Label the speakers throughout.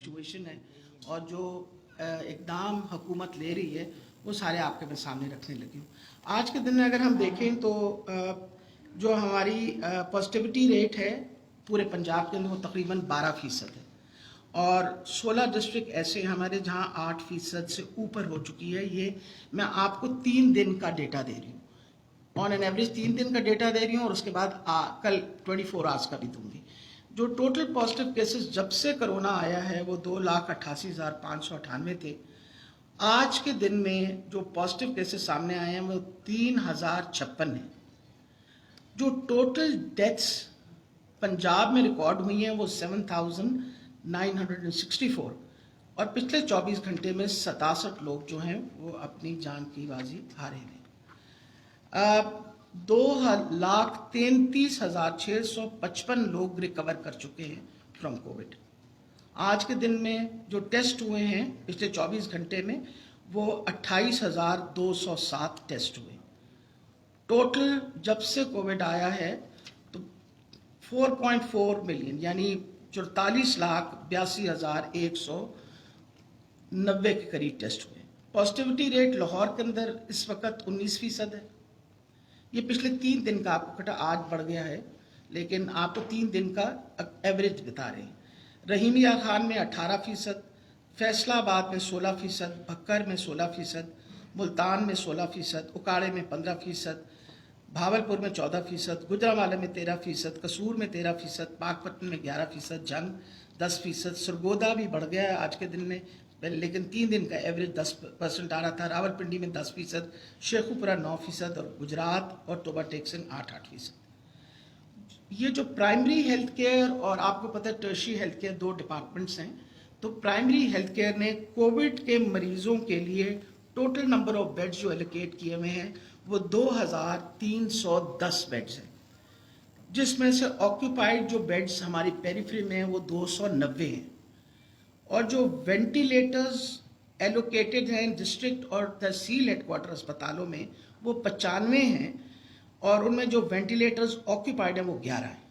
Speaker 1: Situation है और जो इकदाम हुकूमत ले रही है वो सारे आपके मैं सामने रखने लगी हूँ। आज के दिन में अगर हम देखें तो जो हमारी पॉजिटिविटी रेट है पूरे पंजाब के अंदर वो तकरीबन 12% है और 16 डिस्ट्रिक्ट ऐसे हमारे जहाँ 8% से ऊपर हो चुकी है। ये मैं आपको 3 दिन का डेटा दे रही हूँ, ऑन एन एवरेज 3 दिन का डेटा दे रही हूँ और उसके बाद कल 24 आवर्स का भी दूंगी। जो टोटल पॉजिटिव केसेस जब से कोरोना आया है वो 2,88,598 थे। आज के दिन में जो पॉजिटिव केसेस सामने आए हैं वो 3,056 हैं। जो टोटल डेथ्स पंजाब में रिकॉर्ड हुई हैं वो 7,964 और पिछले 24 घंटे में 67 लोग जो हैं वो अपनी जान की बाजी हारे हैं। 2,33,655 लोग रिकवर कर चुके हैं फ्रॉम कोविड। आज के दिन में जो टेस्ट हुए हैं पिछले 24 घंटे में वो 28,207 टेस्ट हुए। टोटल जब से कोविड आया है तो 4.4 मिलियन यानी 44,82,190 के करीब टेस्ट हुए। पॉजिटिविटी रेट लाहौर के अंदर इस वक्त 19% है। ये पिछले 3 दिन का आपको कटा, आज बढ़ गया है लेकिन आपको 3 दिन का एवरेज बता रहे हैं। रहीमिया खान में 18%, फैसलाबाद में 16%, भक्कर में 16%, मुल्तान में 16%, उकाड़े में 15%, भावलपुर में 14%, गुजरांवाला में 13%, कसूर में 13%, पाकपतन में 11%, जंग 10%, सरगोदा भी बढ़ गया है आज के दिन में लेकिन 3 दिन का एवरेज 10% आ रहा था। रावलपिंडी में 10%, शेखुपुरा 9% और गुजरात और टोबा टेक्सन 8%। ये जो प्राइमरी हेल्थ केयर और आपको पता है टर्शियरी हेल्थ केयर 2 डिपार्टमेंट्स हैं। तो प्राइमरी हेल्थ केयर ने कोविड के मरीजों के लिए टोटल नंबर ऑफ बेड्स जो एलोकेट किए हुए हैं वो 2,310 बेड्स हैं, जिसमें से ऑक्यूपाइड जो बेड्स हमारी पेरिफेरी में हैं वो 290 हैं और जो वेंटिलेटर्स एलोकेटेड हैं डिस्ट्रिक्ट और तहसील हेडक्वार्टर अस्पतालों में वो 95 हैं और उनमें जो वेंटिलेटर्स ऑक्यूपाइड हैं वो 11 हैं।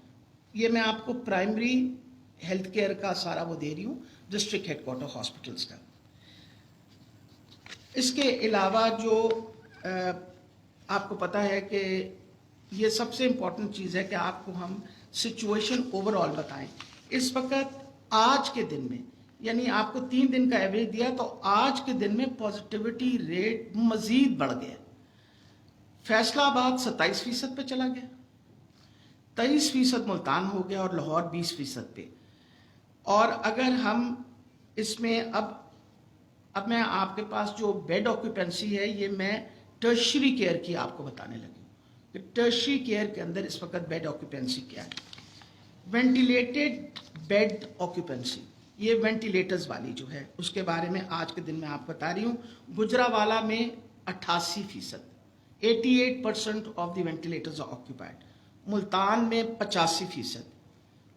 Speaker 1: ये मैं आपको प्राइमरी हेल्थ केयर का सारा वो दे रही हूँ डिस्ट्रिक्ट हेडक्वार्टर हॉस्पिटल्स का। इसके अलावा जो आपको पता है कि ये सबसे इम्पॉर्टेंट चीज़ है कि आपको हम सिचुएशन ओवरऑल बताएं। इस वक्त आज के दिन में यानी आपको 3 दिन का एवरेज दिया तो आज के दिन में पॉजिटिविटी रेट मजीद बढ़ गया। फैसलाबाद 27% पे चला गया, 23% मुल्तान हो गया और लाहौर 20% पे। और अगर हम इसमें अब मैं आपके पास जो बेड ऑक्यूपेंसी है ये मैं टर्शियरी केयर की आपको बताने लगी हूँ कि टर्शियरी केयर के अंदर इस वक्त बेड ऑक्यूपेंसी क्या है। वेंटिलेटेड बेड ऑक्यूपेंसी ये वेंटिलेटर्स वाली जो है उसके बारे में आज के दिन में आप बता रही हूँ। गुजरांवाला में 88%, 88% of the ventilators are occupied. Multan में 85%,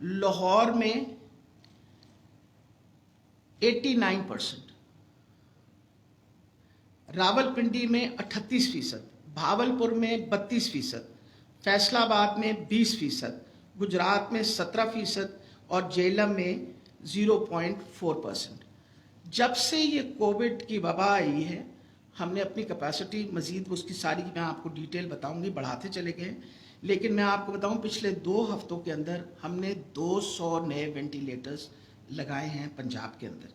Speaker 1: लाहौर में 89%, रावलपिंडी में 38%, भावलपुर में 32%, फैसलाबाद में 20%, गुजरात में 17% और जेलम में 0.4%। जब से ये कोविड की वबा आई है हमने अपनी कैपेसिटी मजीद उसकी सारी मैं आपको डिटेल बताऊंगी बढ़ाते चले गए। लेकिन मैं आपको बताऊं पिछले 2 हफ्तों के अंदर हमने 200 नए वेंटिलेटर्स लगाए हैं पंजाब के अंदर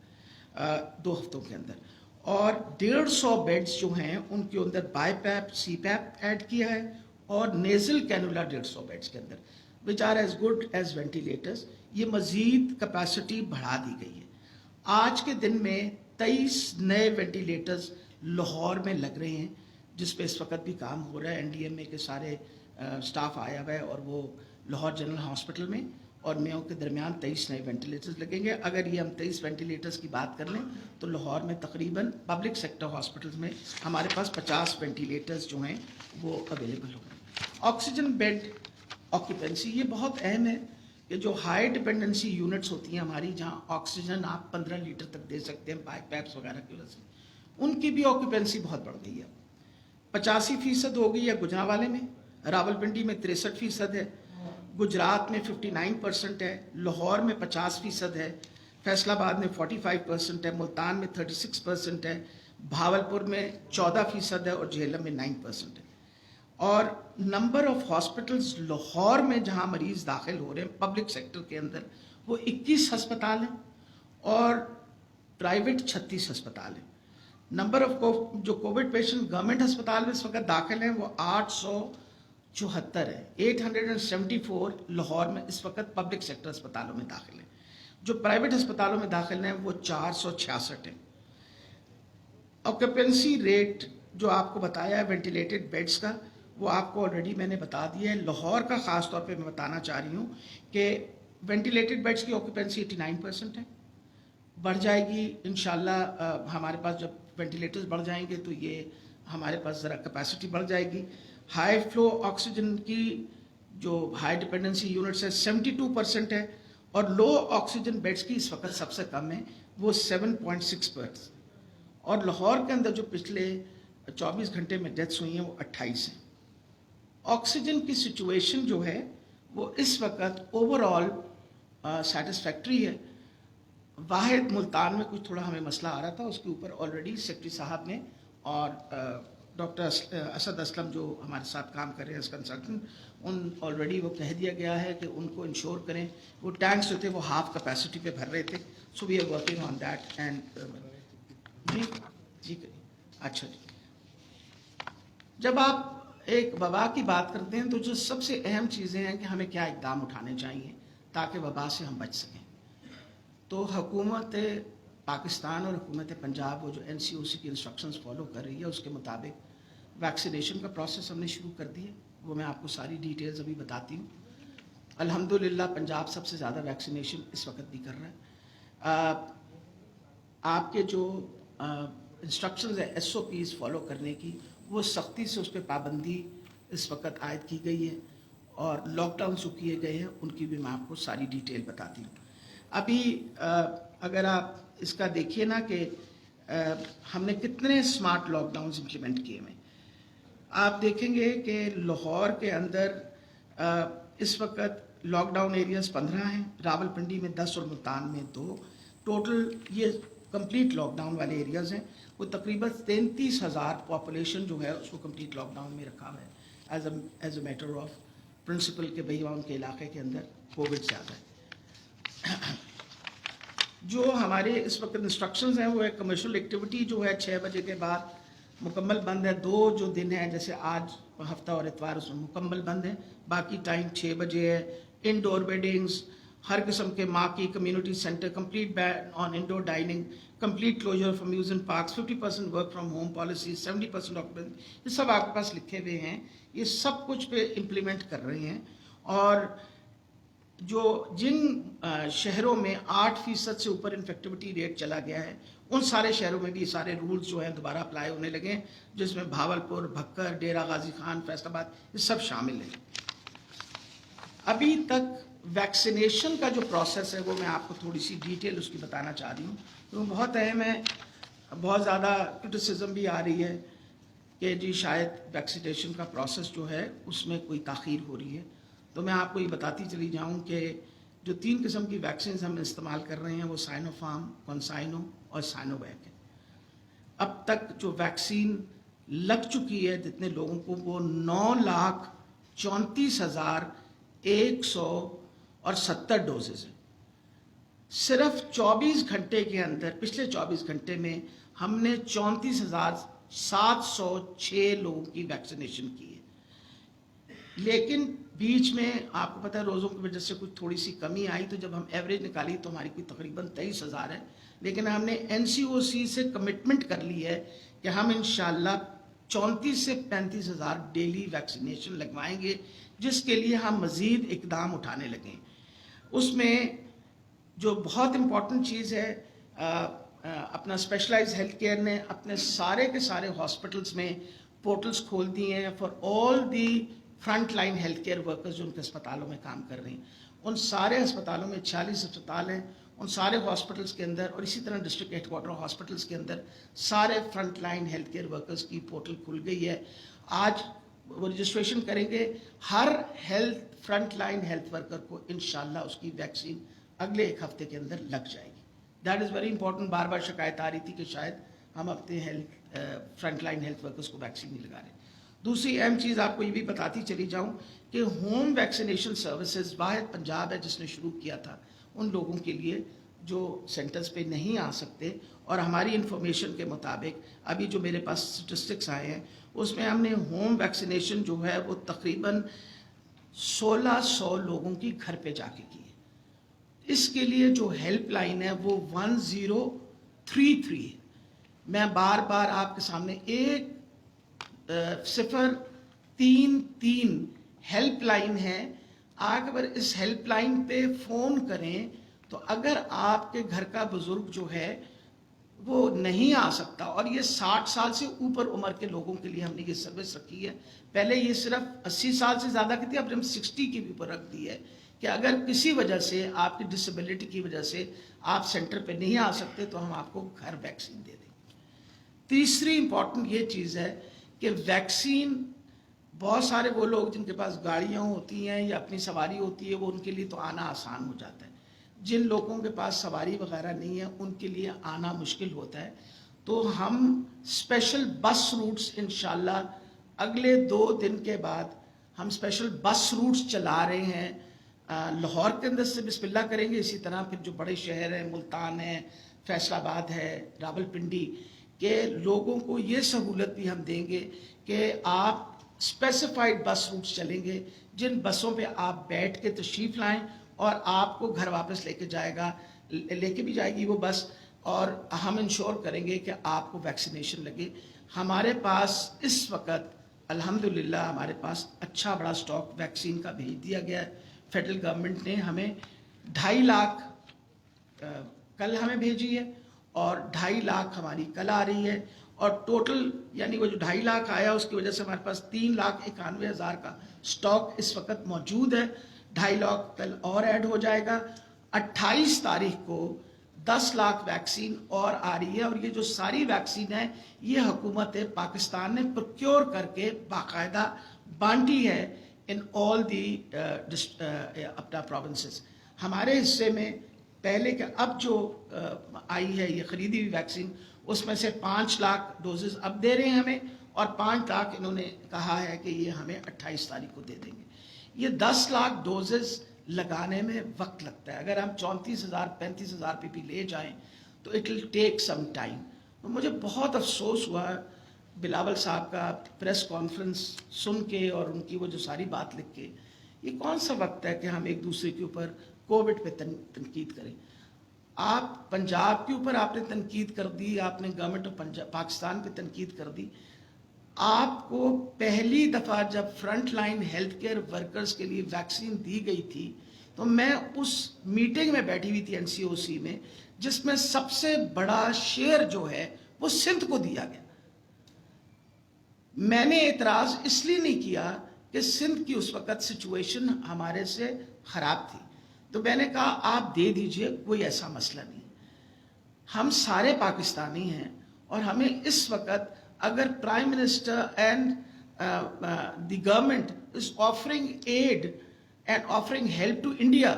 Speaker 1: 2 हफ्तों के अंदर और 150 बेड्स जो हैं उनके अंदर बाईपैप सीपैप ऐड किया है और नेजल कैनुला 150 बेड्स के अंदर which are as good as ventilators. ये मजीद कैपेसिटी बढ़ा दी गई है। आज के दिन में 23 नए वेंटिलेटर्स लाहौर में लग रहे हैं जिस पे इस वक्त भी काम हो रहा है। NDMA के सारे स्टाफ आया हुआ है और वो लाहौर जनरल हॉस्पिटल में और मेयो के दरमियान 23 नए वेंटिलेटर्स लगेंगे। अगर ये हम 23 वेंटिलेटर्स की बात कर लें तो लाहौर में तकरीबन पब्लिक सेक्टर हॉस्पिटल्स में हमारे पास 50 वेंटिलेटर्स जो हैं वो अवेलेबल होंगे। ऑक्सीजन बेड ऑक्यूपेंसी ये बहुत अहम है कि जो हाई डिपेंडेंसी यूनिट्स होती हैं हमारी जहाँ ऑक्सीजन आप 15 लीटर तक दे सकते हैं पाइप्स वगैरह की वजह से उनकी भी ऑक्यूपेंसी बहुत बढ़ गई है। 85% हो गई है गुजरांवाले में, रावलपिंडी में 63% है, गुजरात में 59% है, लाहौर में 50% है, फैसला आबाद में 45% है, मुल्तान में 36% है, भावलपुर में 14% है और झेलम में 9% है। और नंबर ऑफ हॉस्पिटल्स लाहौर में जहां मरीज दाखिल हो रहे हैं पब्लिक सेक्टर के अंदर वो 21 अस्पताल हैं और प्राइवेट 36 अस्पताल हैं। नंबर ऑफ जो कोविड पेशेंट गवर्नमेंट अस्पताल में इस वक्त दाखिल हैं वो 874 है। 874 लाहौर में इस वक्त पब्लिक सेक्टर अस्पतालों में दाखिल हैं। जो प्राइवेट अस्पतालों में दाखिल हैं वो 466 हैं। ऑक्यूपेंसी रेट जो आपको बताया है वेंटिलेटेड बेड्स का वो आपको ऑलरेडी मैंने बता दिया है। लाहौर का ख़ास तौर पे मैं बताना चाह रही हूँ कि वेंटिलेटेड बेड्स की ऑक्यूपेंसी 89% है, बढ़ जाएगी इंशाल्लाह। हमारे पास जब वेंटिलेटर्स बढ़ जाएंगे तो ये हमारे पास ज़रा कैपेसिटी बढ़ जाएगी। हाई फ्लो ऑक्सीजन की जो हाई डिपेंडेंसी यूनिट्स है 72% है और लो ऑक्सीजन बेड्स की इस वक्त सबसे कम है वो 7.6%। और लाहौर के अंदर जो पिछले 24 घंटे में डेथ्स हुई हैं वो 28 हैं। ऑक्सीजन की सिचुएशन जो है वो इस वक्त ओवरऑल सेटिस्फैक्ट्री है। वाहिद मुल्तान में कुछ थोड़ा हमें मसला आ रहा था, उसके ऊपर ऑलरेडी सेक्रेटरी साहब ने और डॉक्टर असद असलम जो हमारे साथ काम कर रहे हैं एज कंसल्टेंट उन ऑलरेडी वो कह दिया गया है कि उनको इंश्योर करें। वो टैंक्स जो थे वो हाफ कैपेसिटी पे भर रहे थे, so we are working on that. And जी अच्छा जी, जब आप एक वबा की बात करते हैं तो जो सबसे अहम चीज़ें हैं कि हमें क्या इक़दाम उठाने चाहिए ताकि वबा से हम बच सकें। तो हुकूमत पाकिस्तान और हुकूमत पंजाब वो जो NCOC की इंस्ट्रक्शंस फॉलो कर रही है उसके मुताबिक वैक्सीनेशन का प्रोसेस हमने शुरू कर दिया। वो मैं आपको सारी डिटेल्स अभी बताती हूँ। अल्हम्दुलिल्लाह पंजाब सबसे ज़्यादा वैक्सीनेशन इस वक्त भी कर रहा है। आपके जो इंस्ट्रक्शंस है SOPs फॉलो करने की वो सख्ती से उस पर पाबंदी इस वक्त आयद की गई है और लॉकडाउन जो किए गए हैं उनकी भी मैं आपको सारी डिटेल बताती हूँ। अभी अगर आप इसका देखिए ना कि हमने कितने स्मार्ट लॉकडाउन्स इम्प्लीमेंट किए हैं, आप देखेंगे कि लाहौर के अंदर इस वक्त लॉकडाउन एरियाज 15 हैं, रावलपिंडी में 10 और मुल्तान में 2। टोटल ये कंप्लीट लॉकडाउन वाले एरियाज़ हैं। वो तकरीबन 33,000 पॉपुलेशन जो है उसको कंप्लीट लॉकडाउन में रखा हुआ है as a matter of principle के भैया उनके इलाके के अंदर कोविड ज़्यादा है। जो हमारे इस वक्त इंस्ट्रक्शंस हैं वो है कमर्शियल एक्टिविटी जो है 6 बजे के बाद मुकम्मल बंद है। 2 जो दिन हैं जैसे आज हफ्ता और इतवार उसमें मुकम्मल बंद है, बाकी टाइम 6 बजे है। इंडोर वेडिंग्स, हर किस्म के marquee community centre, complete ban on indoor dining, complete closure of amusement parks, 50% work from home policy, 70% occupancy, ये सब आपके पास लिखे हुए हैं। ये सब कुछ पे इम्प्लीमेंट कर रहे हैं। और जो जिन शहरों में 8% से ऊपर इन्फेक्टिविटी रेट चला गया है उन सारे शहरों में भी ये सारे रूल्स जो हैं दोबारा अप्लाई होने लगे, जिसमें भावलपुर, भक्कर, डेरा गाजी खान, फैसलाबाद ये सब शामिल हैं। अभी तक वैक्सीनेशन का जो प्रोसेस है वो मैं आपको थोड़ी सी डिटेल उसकी बताना चाह रही हूँ, तो बहुत अहम है। बहुत ज़्यादा क्रिटिसिज्म भी आ रही है कि जी शायद वैक्सीनेशन का प्रोसेस जो है उसमें कोई ताख़ीर हो रही है। तो मैं आपको ये बताती चली जाऊँ कि जो 3 किस्म की वैक्सीन हम इस्तेमाल कर रहे हैं वो साइनोफार्म, कॉन्साइनो और साइनोवैक है। अब तक जो वैक्सीन लग चुकी है जितने लोगों को वो 9,34,170 डोजेज हैं। सिर्फ 24 घंटे के अंदर, पिछले 24 घंटे में हमने 34,706 लोगों की वैक्सीनेशन की है। लेकिन बीच में आपको पता है रोज़ों की वजह से कुछ थोड़ी सी कमी आई, तो जब हम एवरेज निकाली तो हमारी कोई तकरीबन 23,000 है। लेकिन हमने NCOC से कमिटमेंट कर ली है कि हम इंशाल्लाह 34 से 35,000 डेली वैक्सीनेशन लगवाएंगे, जिसके लिए हम मज़ीद इकदाम उठाने लगे। उसमें जो बहुत इम्पॉर्टेंट चीज़ है, अपना स्पेशलाइज्ड हेल्थ केयर ने अपने सारे के सारे हॉस्पिटल्स में पोर्टल्स खोल दिए हैं for all the front line health care workers जो उनके अस्पतालों में काम कर रहे हैं। उन सारे अस्पतालों में 46 अस्पताल हैं, उन सारे हॉस्पिटल्स के अंदर और इसी तरह डिस्ट्रिक्ट हेडक्वार्टर हॉस्पिटल्स के अंदर सारे front line health care workers की पोर्टल खुल गई है। आज वो रजिस्ट्रेशन करेंगे। हर फ्रंट लाइन हेल्थ वर्कर को इंशाल्लाह उसकी वैक्सीन अगले 1 हफ्ते के अंदर लग जाएगी। That is very important. बार बार शिकायत आ रही थी कि शायद हम अपने health front line health workers को वैक्सीन नहीं लगा रहे. दूसरी अहम चीज़ आपको ये भी बताती चली जाऊं कि होम वैक्सीनेशन सर्विसेज वाहिद पंजाब है जिसने शुरू किया था उन लोगों के लिए जो सेंटर्स पे नहीं आ सकते. और हमारी इंफॉर्मेशन के मुताबिक अभी जो मेरे पास स्टेटिस्टिक्स आए हैं उसमें हमने होम वैक्सीनेशन जो है वो तकरीबन 1600 लोगों की घर पे जाके की है. इसके लिए जो हेल्पलाइन है वो 1033 है. मैं बार बार आपके सामने 1033 हेल्पलाइन है. अगर इस हेल्पलाइन पे फ़ोन करें तो अगर आपके घर का बुजुर्ग जो है वो नहीं आ सकता, और ये 60 साल से ऊपर उम्र के लोगों के लिए हमने ये सर्विस रखी है. पहले ये सिर्फ 80 साल से ज़्यादा की थी, अब हम 60 की भी ऊपर रख दी है कि अगर किसी वजह से आपकी डिसेबिलिटी की वजह से आप सेंटर पे नहीं आ सकते तो हम आपको घर वैक्सीन दे देंगे. तीसरी इंपॉर्टेंट ये चीज़ है कि वैक्सीन बहुत सारे वो लोग जिनके पास गाड़ियाँ होती हैं या अपनी सवारी होती है वो उनके लिए तो आना आसान हो जाता है. जिन लोगों के पास सवारी वगैरह नहीं है उनके लिए आना मुश्किल होता है. तो हम स्पेशल बस रूट्स इंशाल्लाह अगले 2 दिन के बाद हम स्पेशल बस रूट्स चला रहे हैं. लाहौर के अंदर से बिस्मिल्लाह करेंगे, इसी तरह फिर जो बड़े शहर हैं मुल्तान है, फैसलाबाद है, रावलपिंडी के लोगों को ये सहूलत भी हम देंगे कि आप स्पेसिफाइड बस रूट्स चलेंगे जिन बसों पे आप बैठ के तशरीफ़ लाएं और आपको घर वापस लेके भी जाएगी वो बस, और हम इंश्योर करेंगे कि आपको वैक्सीनेशन लगे. हमारे पास इस वक्त अल्हम्दुलिल्लाह हमारे पास अच्छा बड़ा स्टॉक वैक्सीन का भेज दिया गया है. फेडरल गवर्नमेंट ने हमें 2.5 लाख कल हमें भेजी है और 2.5 लाख हमारी कल आ रही है, और टोटल यानी वो जो 2.5 लाख आया उसकी वजह से हमारे पास 3,91,000 का स्टॉक इस वक्त मौजूद है. 2.5 लाख कल और ऐड हो जाएगा. 28 तारीख को 10 लाख वैक्सीन और आ रही है, और ये जो सारी वैक्सीन है ये हुकूमत पाकिस्तान ने प्रोक्योर करके बाकायदा बांटी है इन ऑल दी अपना प्रोविंसेस. हमारे हिस्से में पहले के अब जो आई है ये खरीदी हुई वैक्सीन उसमें से 5 लाख डोजेस अब दे रहे हैं हमें, और 5 लाख इन्होंने कहा है कि ये हमें 28 तारीख को दे देंगे. ये 10 लाख डोजेस लगाने में वक्त लगता है. अगर हम 34,000-35,000 पीपी ले जाएं तो it will take some time. तो मुझे बहुत अफसोस हुआ बिलावल साहब का प्रेस कॉन्फ्रेंस सुन के और उनकी वो जो सारी बात लिख के. ये कौन सा वक्त है कि हम एक दूसरे के ऊपर कोविड पे तनकीद करें. आप पंजाब के ऊपर आपने तनकीद कर दी, आपने गवर्नमेंट ऑफ पाकिस्तान पे तनकीद कर दी. आपको पहली दफ़ा जब front line health care workers के लिए वैक्सीन दी गई थी तो मैं उस मीटिंग में बैठी हुई थी NCOC में जिसमें सबसे बड़ा शेयर जो है वो सिंध को दिया गया. मैंने एतराज़ इसलिए नहीं किया कि सिंध की उस वक़्त सिचुएशन हमारे से ख़राब थी, तो मैंने कहा आप दे दीजिए, कोई ऐसा मसला नहीं. हम सारे पाकिस्तानी हैं और हमें इस वक़्त अगर prime minister and the government is offering aid and offering help to India,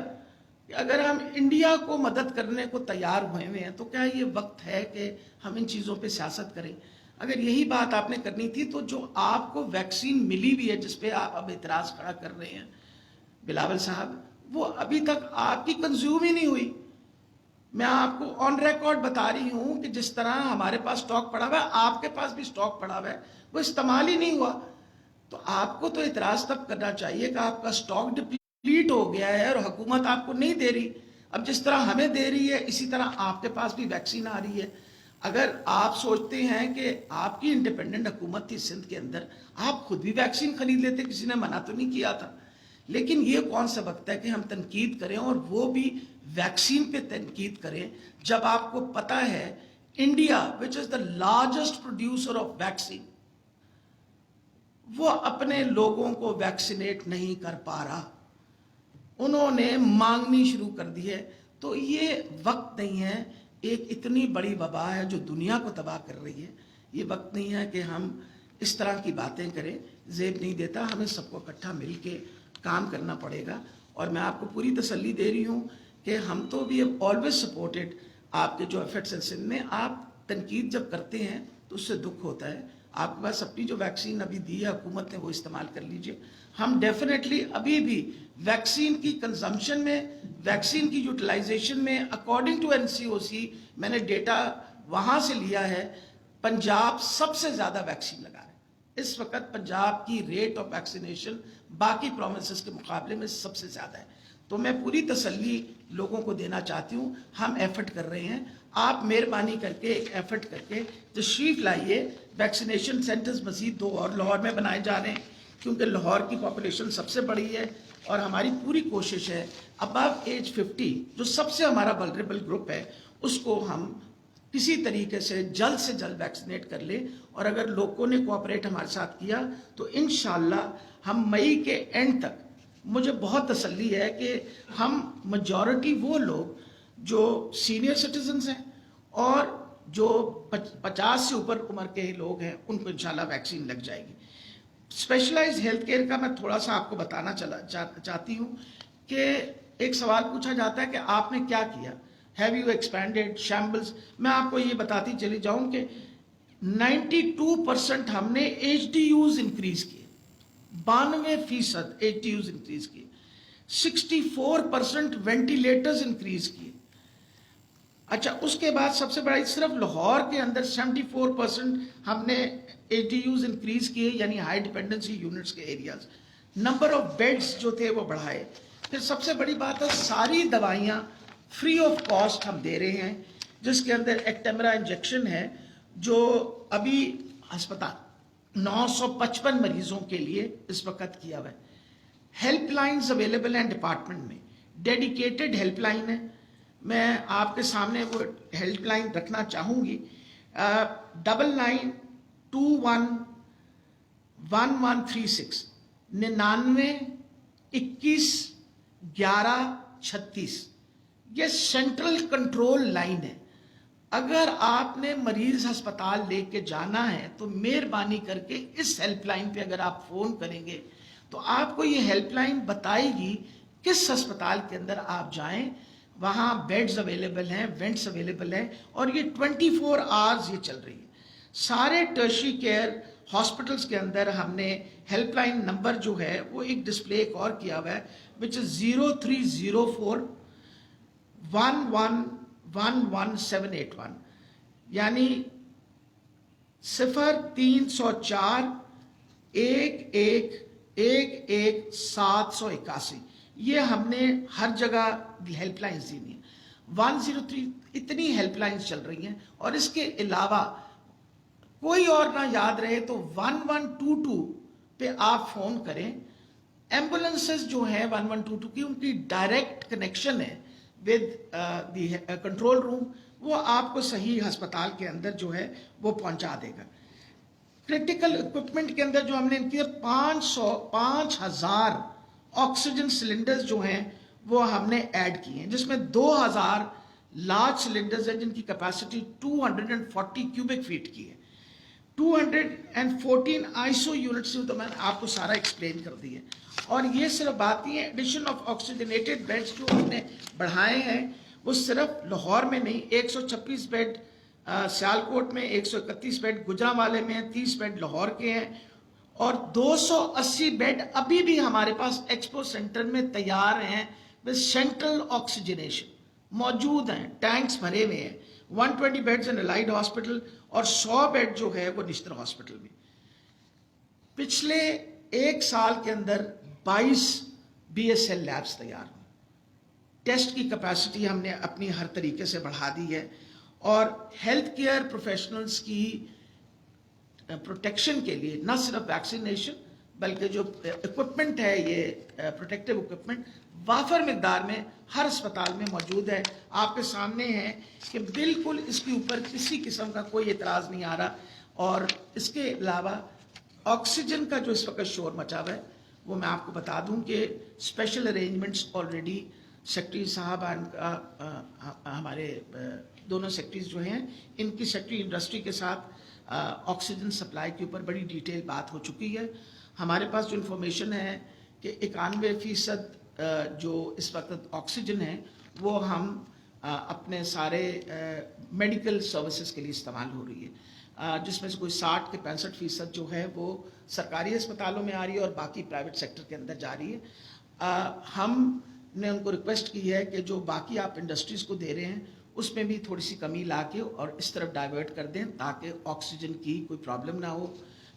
Speaker 1: अगर हम इंडिया को मदद करने को तैयार हुए हैं तो क्या ये वक्त है कि हम इन चीज़ों पे सियासत करें. अगर यही बात आपने करनी थी तो जो आपको वैक्सीन मिली भी है जिस पे आप अब इतराज़ खड़ा कर रहे हैं बिलावल साहब, वो अभी तक आपकी कंज्यूम ही नहीं हुई. मैं आपको ऑन रिकॉर्ड बता रही हूं कि जिस तरह हमारे पास स्टॉक पड़ा हुआ है आपके पास भी स्टॉक पड़ा हुआ है, वो इस्तेमाल ही नहीं हुआ. तो आपको तो इतराज तब करना चाहिए कि आपका स्टॉक डिप्लीट हो गया है और हुकूमत आपको नहीं दे रही. अब जिस तरह हमें दे रही है इसी तरह आपके पास भी वैक्सीन आ रही है. अगर आप सोचते हैं कि आपकी इंडिपेंडेंट हुकूमत थी सिंध के अंदर, आप खुद भी वैक्सीन खरीद लेते, किसी ने मना तो नहीं किया था. लेकिन ये कौन सा वक्त है कि हम तनकीद करें और वो भी वैक्सीन पे तनकीद करें जब आपको पता है India which is the largest producer of vaccine वो अपने लोगों को वैक्सीनेट नहीं कर पा रहा. उन्होंने मांगनी शुरू कर दी है. तो ये वक्त नहीं है, एक इतनी बड़ी वबा है जो दुनिया को तबाह कर रही है, ये वक्त नहीं है कि हम इस तरह की बातें करें. जेब नहीं देता, हमें सबको इकट्ठा मिल के काम करना पड़ेगा. और मैं आपको पूरी तसल्ली दे रही हूँ कि हम तो वी हैव ऑलवेज सपोर्टेड آپ کے جو ایفرٹس ہیں سندھ میں. آپ تنقید جب کرتے ہیں تو اس سے دکھ ہوتا ہے. آپ کے پاس اپنی جو ویکسین ابھی دی ہے حکومت نے وہ استعمال کر لیجئے. ہم ڈیفینیٹلی ابھی بھی ویکسین کی کنزمپشن میں, ویکسین کی یوٹیلائزیشن میں اکارڈنگ ٹو NCOC, میں نے ڈیٹا وہاں سے لیا ہے, پنجاب سب سے زیادہ ویکسین لگا رہا ہے. اس وقت پنجاب کی ریٹ آف ویکسینیشن باقی پروونسز کے مقابلے میں سب سے زیادہ ہے. تو میں پوری تسلی لوگوں کو دینا چاہتی ہوں, ہم ایفرٹ کر رہے ہیں. آپ مہربانی کر کے ایک ایفرٹ کر کے تشریف لائیے. ویکسینیشن سینٹرز مزید 2 اور لاہور میں بنائے جا رہے ہیں, کیونکہ لاہور کی پاپولیشن سب سے بڑی ہے, اور ہماری پوری کوشش ہے ابو ایج 50 جو سب سے ہمارا ولنریبل گروپ ہے اس کو ہم کسی طریقے سے جلد ویکسینیٹ کر لیں. اور اگر لوگوں نے کوآپریٹ ہمارے ساتھ کیا تو انشاءاللہ ہم مئی کے اینڈ تک, مجھے بہت تسلی ہے کہ ہم میجورٹی وہ لوگ جو سینئر سٹیزنز ہیں اور جو 50 سے اوپر عمر کے لوگ ہیں ان کو انشاءاللہ ویکسین لگ جائے گی. اسپیشلائز ہیلتھ کیئر کا میں تھوڑا سا آپ کو بتانا چاہتی ہوں کہ ایک سوال پوچھا جاتا ہے کہ آپ نے کیا کیا, ہیو یو ایکسپینڈیڈ شیمبلز. میں آپ کو یہ بتاتی چلی جاؤں کہ 92% ہم نے HDUs انکریز کیے, 92% HDUs انکریز کیے, 64% وینٹیلیٹرز انکریز کیے. اچھا, اس کے بعد سب سے بڑا صرف لاہور کے اندر 74% ہم نے HDUs انکریز کیے, یعنی ہائی ڈیپینڈنسی یونٹس کے ایریاز. نمبر آف بیڈز جو تھے وہ بڑھائے. پھر سب سے بڑی بات ہے ساری دوائیاں فری آف کاسٹ ہم دے رہے ہیں, جس کے اندر ایکٹیمرا انجیکشن ہے جو ابھی ہسپتال 955 مریضوں کے لیے اس وقت کیا ہوا ہے. ہیلپ لائنز اویلیبل ہیں ڈپارٹمنٹ میں, ڈیڈیکیٹڈ ہیلپ لائن ہے. میں آپ کے سامنے وہ ہیلپ لائن رکھنا چاہوں گی, 99211136 99211136. یہ سینٹرل کنٹرول لائن ہے. اگر آپ نے مریض ہسپتال لے کے جانا ہے تو مہربانی کر کے اس ہیلپ لائن پہ اگر آپ فون کریں گے تو آپ کو یہ ہیلپ لائن بتائے گی کس ہسپتال کے اندر آپ جائیں. وہاں بیڈز اویلیبل ہیں, وینٹس اویلیبل ہیں, اور یہ 24 آورز یہ چل رہی ہے. سارے ٹرشری کیئر ہاسپٹلس کے اندر ہم نے ہیلپ لائن نمبر جو ہے وہ ایک ڈسپلے ایک اور کیا ہوا ہے, وچ از 0304111781, یعنی 0341111781. یہ ہم نے ہر جگہ ہیلپ لائنز دی ہیں. 103 اتنی ہیلپ لائنز چل رہی ہیں. اور اس کے علاوہ کوئی اور نہ یاد رہے تو 1122 پہ آپ فون کریں. ایمبولنسز جو ہیں 1122 کی, ان کی ڈائریکٹ کنیکشن ہے ود دی کنٹرول روم, وہ آپ کو صحیح ہسپتال کے اندر جو ہے وہ پہنچا دے گا. کرٹیکل اکوپمنٹ کے اندر جو ہم نے ان کی 5000 آکسیجن سلنڈرز جو ہیں وہ ہم نے ایڈ کیے ہیں, جس میں 2000 لارج سلنڈرز ہیں جن کی کیپیسٹی 240 کیوبک فیٹ کی ہے. 214 ISO یونٹس تو میں نے آپ کو سارا ایکسپلین کر دی ہے. اور یہ صرف بات نہیں ہے, ایڈیشن آف آکسیجنیٹڈ بیڈز جو ہم نے بڑھائے ہیں وہ صرف لاہور میں نہیں, 126 بیڈ سیالکوٹ میں, 131 بیڈ گجرانوالے میں, 30 بیڈ لاہور کے ہیں, اور 280 بیڈ ابھی بھی ہمارے پاس ایکسپو سینٹر میں تیار ہیں with سینٹرل آکسیجنیشن موجود ہیں, ٹینکس بھرے ہوئے ہیں. 120 بیڈز ان الائڈ ہاسپٹل اور 100 بیڈ جو ہے وہ نشتر ہاسپٹل میں. پچھلے ایک سال کے اندر 22 BSL لیبس تیار ہوئی. ٹیسٹ کی کیپیسٹی ہم نے اپنی ہر طریقے سے بڑھا دی ہے, اور ہیلتھ کیئر پروفیشنلز کی پروٹیکشن کے لیے نہ صرف ویکسینیشن بلکہ جو اکوپمنٹ ہے, یہ پروٹیکٹیو اکوپمنٹ وافر مقدار میں ہر اسپتال میں موجود ہے. آپ کے سامنے ہے کہ بالکل اس کے اوپر کسی قسم کا کوئی اعتراض نہیں آ رہا. اور اس کے علاوہ آکسیجن کا جو اس وقت شور مچا ہوا ہے وہ میں آپ کو بتا دوں کہ اسپیشل ارینجمنٹس آلریڈی سیکٹری صاحب ہمارے دونوں سیکٹریز جو ہیں ان کی سیکٹری انڈسٹری کے ساتھ آکسیجن سپلائی کے اوپر بڑی ڈیٹیل بات ہو چکی ہے. ہمارے پاس جو انفارمیشن ہے کہ 91% جو اس وقت آکسیجن ہے وہ ہم اپنے سارے میڈیکل سروسز کے لیے استعمال ہو رہی ہے، جس میں سے کوئی 60 کے 65% جو ہے وہ سرکاری اسپتالوں میں آ رہی ہے اور باقی پرائیویٹ سیکٹر کے اندر جا رہی ہے۔ ہم نے ان کو ریکویسٹ کی ہے کہ جو باقی آپ انڈسٹریز کو دے رہے ہیں اس میں بھی تھوڑی سی کمی لا کے اور اس طرف ڈائیورٹ کر دیں تاکہ آکسیجن کی کوئی پرابلم نہ ہو۔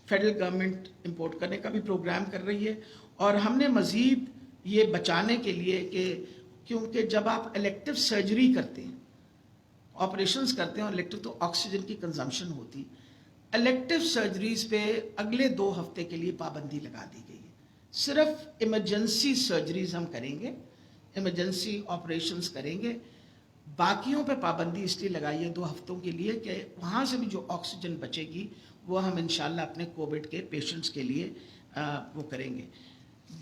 Speaker 1: فیڈرل گورنمنٹ امپورٹ کرنے کا بھی پروگرام کر رہی ہے، اور ہم نے مزید یہ بچانے کے لیے کہ کیونکہ جب آپ الیکٹیو سرجری کرتے ہیں، آپریشنز کرتے ہیں اور الیکٹیو تو آکسیجن کی کنزمپشن ہوتی، الیکٹیو سرجریز پہ اگلے 2 ہفتے کے لیے پابندی لگا دی گئی ہے۔ صرف ایمرجنسی سرجریز ہم کریں گے، ایمرجنسی آپریشنز کریں گے، باقیوں پہ پابندی اس لیے لگائی ہے 2 ہفتوں کے لیے کہ وہاں سے بھی جو آکسیجن بچے گی وہ ہم انشاءاللہ اپنے کووڈ کے پیشنٹس کے لیے وہ کریں گے۔